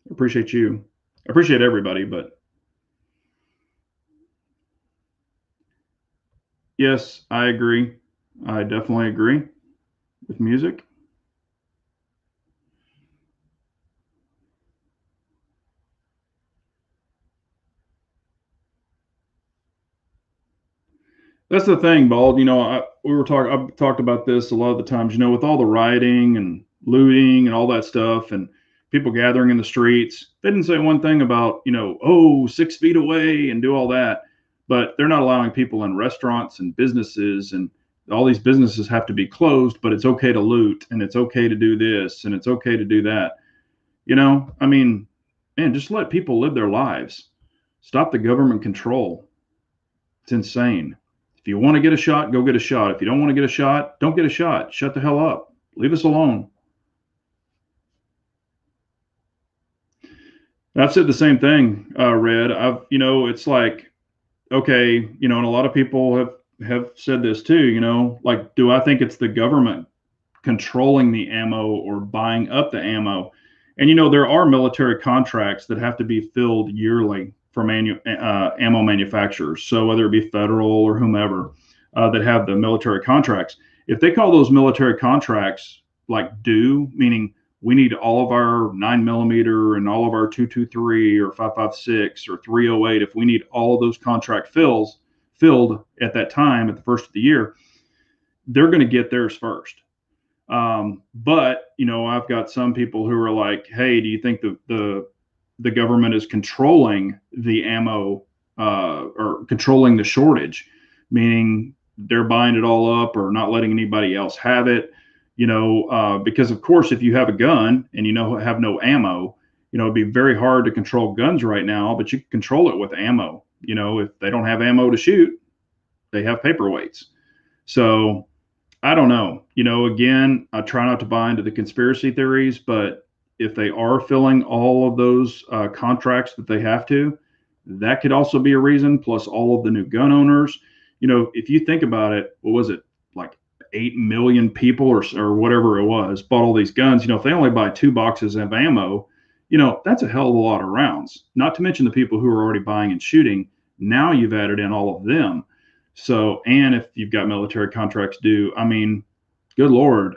I appreciate you. I appreciate everybody, but yes, I agree. I definitely agree with music. That's the thing, Bald. I've talked about this a lot of the times. With all the rioting and looting and all that stuff, and people gathering in the streets, they didn't say one thing about 6 feet away and do all that. But they're not allowing people in restaurants and businesses, and all these businesses have to be closed. But it's okay to loot, and it's okay to do this, and it's okay to do that. I mean, man, just let people live their lives. Stop the government control. It's insane. If you want to get a shot, go get a shot. If you don't want to get a shot, don't get a shot. Shut the hell up. Leave us alone. I've said the same thing, Red. It's like, okay, and a lot of people have said this too. Like, do I think it's the government controlling the ammo or buying up the ammo? And there are military contracts that have to be filled yearly for ammo manufacturers. So whether it be federal or whomever that have the military contracts, if they call those military contracts like due, meaning we need all of our 9mm and all of our 223 or 5.56 or 308, if we need all of those contract filled at that time at the first of the year, they're going to get theirs first. But I've got some people who are like, hey, do you think the government is controlling the ammo or controlling the shortage, meaning they're buying it all up or not letting anybody else have it? Because of course, if you have a gun and have no ammo, it'd be very hard to control guns right now, but you can control it with ammo. If they don't have ammo to shoot, they have paperweights. So I don't know. Again, I try not to buy into the conspiracy theories, but if they are filling all of those contracts that they have to, that could also be a reason. Plus, all of the new gun owners. If you think about it, what was it, like 8 million people or whatever it was bought all these guns? If they only buy 2 boxes of ammo, that's a hell of a lot of rounds. Not to mention the people who are already buying and shooting. Now you've added in all of them. So, and if you've got military contracts due, I mean, good Lord,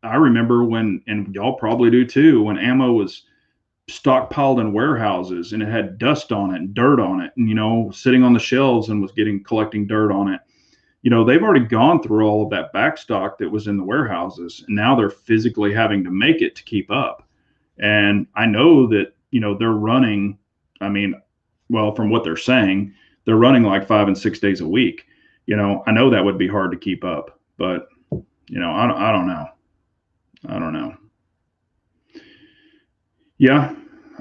I remember when, and y'all probably do too, when ammo was stockpiled in warehouses and it had dust on it and dirt on it, and sitting on the shelves and was collecting dirt on it. They've already gone through all of that back stock that was in the warehouses, and now they're physically having to make it to keep up. And I know that they're running. I mean, well, from what they're saying, they're running like 5 and 6 days a week. I know that would be hard to keep up, but I don't know. I don't know. Yeah,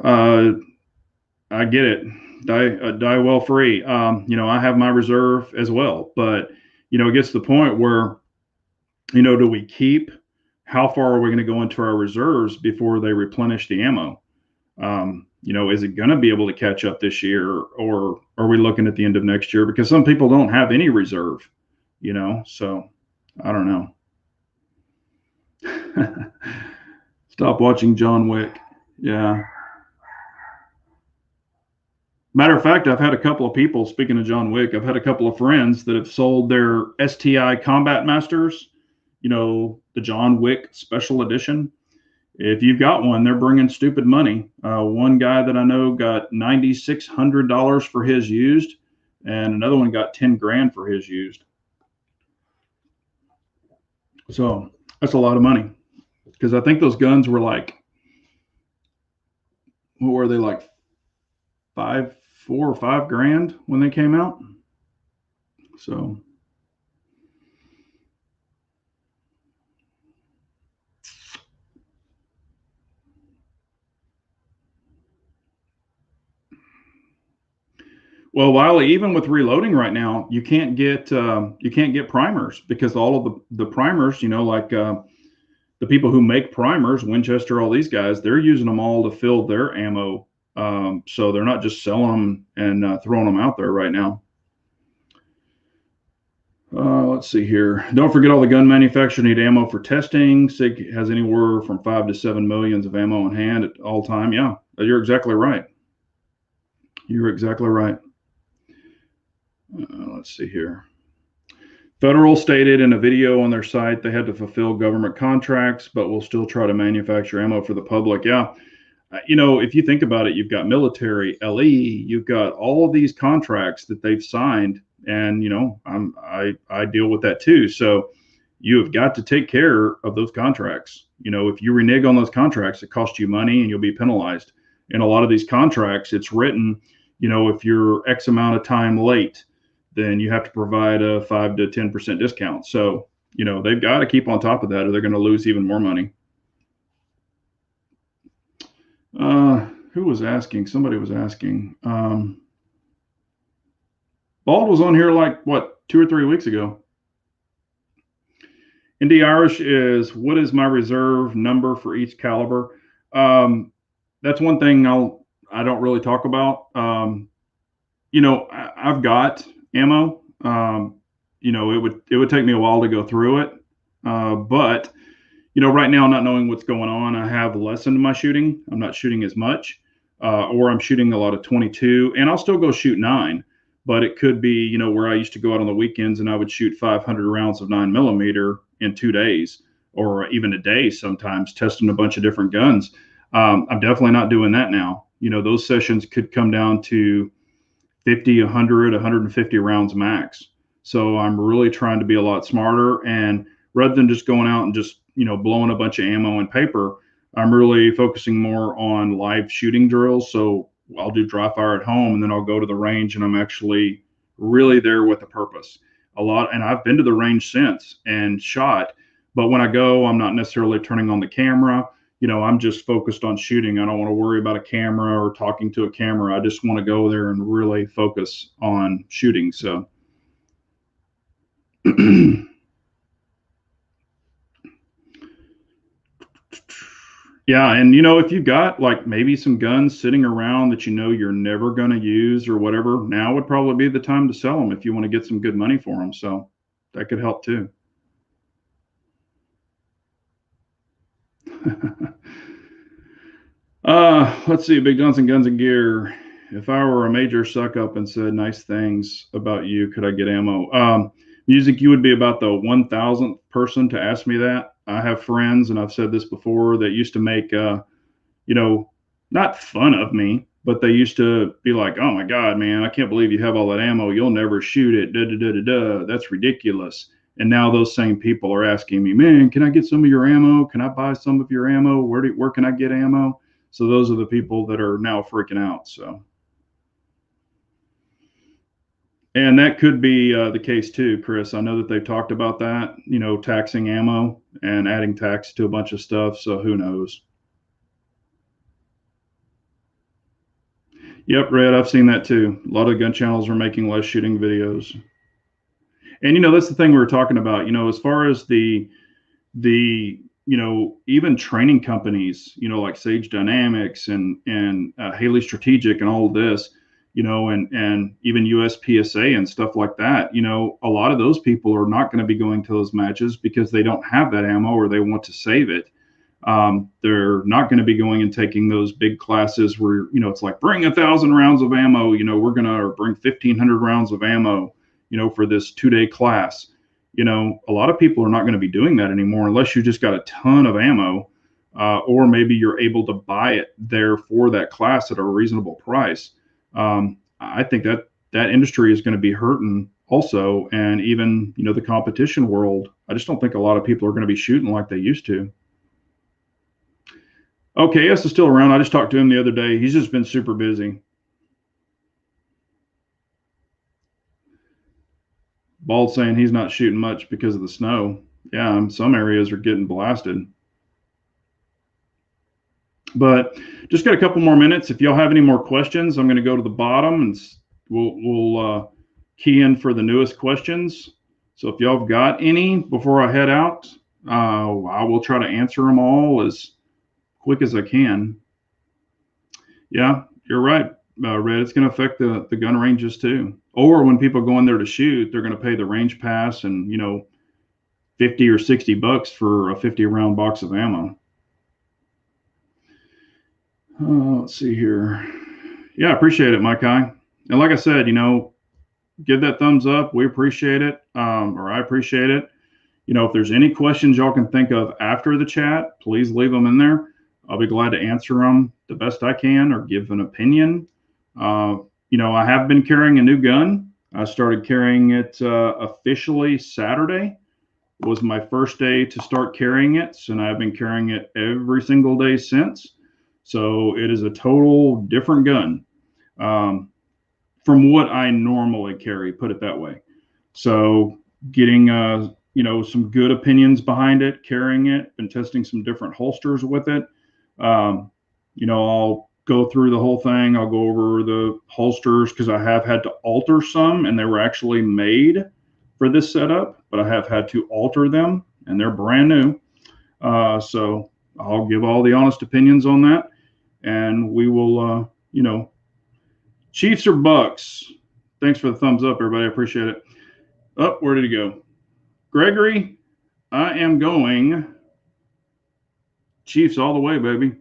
I get it. Die well free. I have my reserve as well, but it gets to the point where, do we keep? How far are we going to go into our reserves before they replenish the ammo? Is it going to be able to catch up this year, or are we looking at the end of next year? Because some people don't have any reserve, so I don't know. Stop watching John Wick. Yeah. Matter of fact, I've had a couple of people, speaking of John Wick, I've had a couple of friends that have sold their STI Combat Masters, the John Wick Special Edition. if you've got one, they're bringing stupid money. One guy that I know got $9,600 for his used, and another one got 10 grand for his used. So that's a lot of money, because I think those guns were like, what were they, like 4 or 5 grand when they came out? So well, Wiley, even with reloading right now, you can't get primers, because all of the primers, like the people who make primers, Winchester, all these guys, they're using them all to fill their ammo. So they're not just selling them and throwing them out there right now. Let's see here. Don't forget, all the gun manufacturers need ammo for testing. SIG has anywhere from 5 to 7 millions of ammo in hand at all time. Yeah, you're exactly right. You're exactly right. Let's see here. Federal stated in a video on their site they had to fulfill government contracts, but will still try to manufacture ammo for the public. Yeah. If you think about it, you've got military, LE, you've got all of these contracts that they've signed, and I deal with that too. So you have got to take care of those contracts. If you renege on those contracts, it costs you money and you'll be penalized. In a lot of these contracts, it's written, if you're X amount of time late, then you have to provide a 5 to 10% discount. So, they've got to keep on top of that, or they're going to lose even more money. Who was asking? Somebody was asking. Bald was on here like, what, 2 or 3 weeks ago. Indy Irish is, what is my reserve number for each caliber? That's one thing I don't really talk about. I've got ammo. It would take me a while to go through it. But right now, not knowing what's going on, I have lessened my shooting. I'm not shooting as much, or I'm shooting a lot of 22, and I'll still go shoot 9. But it could be, where I used to go out on the weekends and I would shoot 500 rounds of 9mm in 2 days, or even a day sometimes, testing a bunch of different guns. I'm definitely not doing that now. Those sessions could come down to 50, 100, 150 rounds max. So I'm really trying to be a lot smarter, and rather than just going out and just, blowing a bunch of ammo and paper, I'm really focusing more on live shooting drills. So I'll do dry fire at home, and then I'll go to the range, and I'm actually really there with a purpose a lot. And I've been to the range since and shot, but when I go, I'm not necessarily turning on the camera. I'm just focused on shooting. I don't want to worry about a camera or talking to a camera. I just want to go there and really focus on shooting. So yeah, and if you've got like maybe some guns sitting around that you're never going to use or whatever, now would probably be the time to sell them if you want to get some good money for them. So that could help too. Let's see, Big Johnson Guns and Gear. If I were a major suck up and said nice things about you, could I get ammo? Music, you would be about the 1,000th person to ask me that. I have friends, and I've said this before, that used to make, not fun of me, but they used to be like, oh my God, man, I can't believe you have all that ammo. You'll never shoot it. Da, da, da, da, da. That's ridiculous. And now those same people are asking me, man, can I get some of your ammo? Can I buy some of your ammo? Where can I get ammo? So those are the people that are now freaking out. So, and that could be the case too, Chris. I know that they've talked about that, taxing ammo and adding tax to a bunch of stuff. So who knows? Yep, Red, I've seen that too. A lot of gun channels are making less shooting videos. And that's the thing we were talking about, as far as the even training companies, like Sage Dynamics and Haley Strategic and all of this, and even USPSA and stuff like that, a lot of those people are not going to be going to those matches because they don't have that ammo or they want to save it. They're not going to be going and taking those big classes where, it's like, bring 1,000 rounds of ammo, we're going to bring 1,500 rounds of ammo, for this 2-day class. A lot of people are not going to be doing that anymore unless you just got a ton of ammo. or maybe you're able to buy it there for that class at a reasonable price. I think that industry is going to be hurting also, and even the competition world. I just don't think a lot of people are going to be shooting like they used to. Okay, S is still around. I just talked to him the other day. He's just been super busy. Bald saying he's not shooting much because of the snow. Yeah, some areas are getting blasted. But just got a couple more minutes. If y'all have any more questions, I'm going to go to the bottom and we'll key in for the newest questions. So if y'all have got any before I head out, I will try to answer them all as quick as I can. Yeah, you're right, Red. It's going to affect the gun ranges too. Or when people go in there to shoot, they're going to pay the range pass and 50 or 60 bucks for a 50 round box of ammo. Let's see here. Yeah, I appreciate it, Mike I. And like I said, give that thumbs up. We appreciate it, or I appreciate it. If there's any questions y'all can think of after the chat, please leave them in there. I'll be glad to answer them the best I can or give an opinion. I have been carrying a new gun. I started carrying it officially Saturday. It was my first day to start carrying it, and I've been carrying it every single day since. So it is a total different gun from what I normally carry, put it that way. So getting some good opinions behind it, carrying it, been testing some different holsters with it. I'll go through the whole thing. I'll go over the holsters because I have had to alter some, and they were actually made for this setup, but I have had to alter them, and they're brand new. So I'll give all the honest opinions on that, and we will, Chiefs or Bucks. Thanks for the thumbs up, everybody. I appreciate it. Oh, where did he go? Gregory, I am going Chiefs all the way, baby.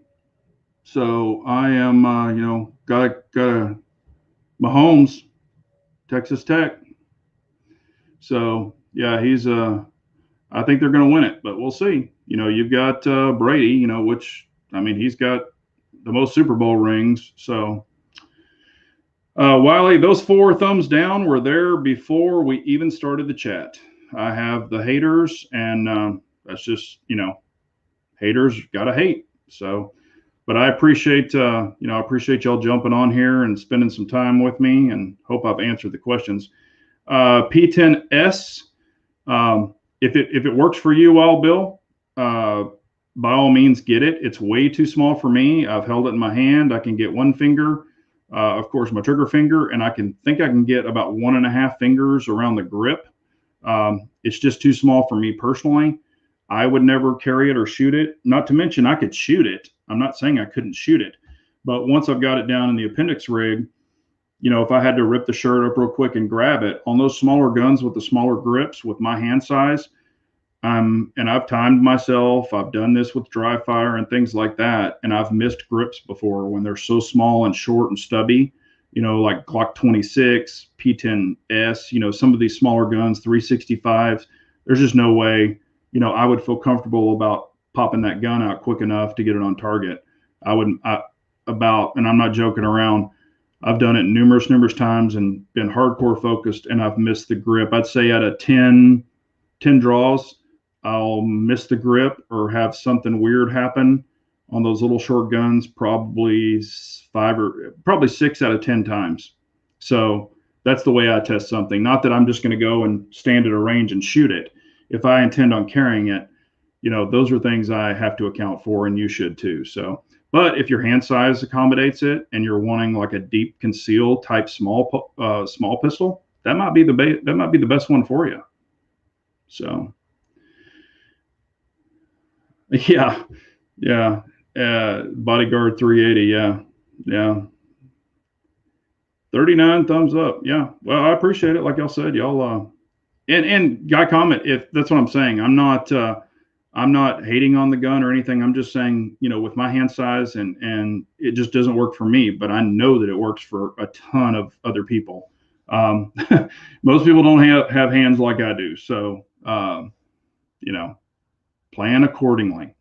So I am, got a Mahomes, Texas Tech. So yeah, he's I think they're going to win it, but we'll see. You've got Brady, which he's got the most Super Bowl rings. So Wiley, those 4 thumbs down were there before we even started the chat. I have the haters, and that's just haters gotta hate. So, but I appreciate I appreciate y'all jumping on here and spending some time with me, and hope I've answered the questions. P10S, if it works for you, Bill, by all means get it. It's way too small for me. I've held it in my hand. I can get one finger, of course, my trigger finger, and I can get about 1.5 fingers around the grip. It's just too small for me personally. I would never carry it or shoot it. Not to mention I could shoot it. I'm not saying I couldn't shoot it, but once I've got it down in the appendix rig, if I had to rip the shirt up real quick and grab it on those smaller guns with the smaller grips with my hand size, and I've timed myself. I've done this with dry fire and things like that, and I've missed grips before when they're so small and short and stubby. Like Glock 26, P10S. Some of these smaller guns, 365s. There's just no way. I would feel comfortable about popping that gun out quick enough to get it on target. And I'm not joking around. I've done it numerous times and been hardcore focused, and I've missed the grip. I'd say out of 10 draws, I'll miss the grip or have something weird happen on those little short guns, probably 6 out of 10 times. So that's the way I test something. Not that I'm just going to go and stand at a range and shoot it. If I intend on carrying it, those are things I have to account for, and you should too. So, but if your hand size accommodates it and you're wanting like a deep conceal type small pistol, that might be the best one for you. So, yeah. Bodyguard 380. Yeah. 39 thumbs up. Yeah. Well, I appreciate it. Like y'all said, y'all, and guy comment, if that's what I'm saying. I'm not hating on the gun or anything. I'm just saying, with my hand size and it just doesn't work for me, but I know that it works for a ton of other people. Most people don't have hands like I do. So, plan accordingly.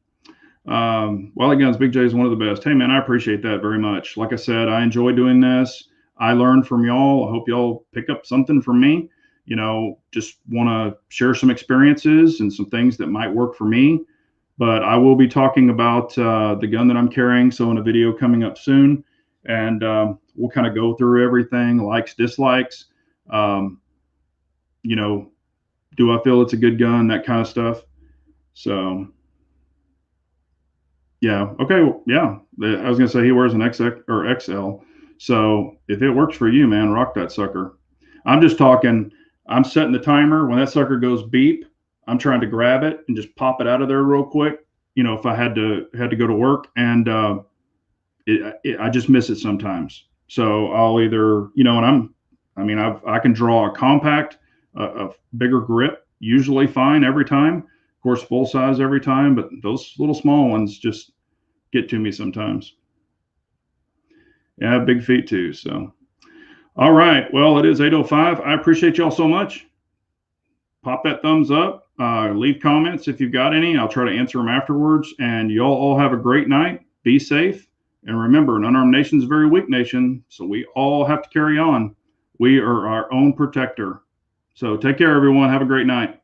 Wally Guns, Big J is one of the best. Hey, man, I appreciate that very much. Like I said, I enjoy doing this. I learn from y'all. I hope y'all pick up something from me. Just want to share some experiences and some things that might work for me. But I will be talking about the gun that I'm carrying. So in a video coming up soon, and we'll kind of go through everything, likes, dislikes. Um, do I feel it's a good gun? That kind of stuff. So yeah, okay, yeah. I was gonna say he wears an XX or XL. So if it works for you, man, rock that sucker. I'm just talking. I'm setting the timer when that sucker goes beep. I'm trying to grab it and just pop it out of there real quick. If I had to go to work, and I just miss it sometimes. So I'll either, I can draw a compact, a bigger grip, usually fine every time. Of course, full size every time, but those little small ones just get to me sometimes. Yeah, I have big feet too. So, all right. Well, it is 8:05. I appreciate y'all so much. Pop that thumbs up. Leave comments if you've got any. I'll try to answer them afterwards. And y'all all have a great night. Be safe. And remember, an unarmed nation is a very weak nation. So we all have to carry on. We are our own protector. So take care, everyone. Have a great night.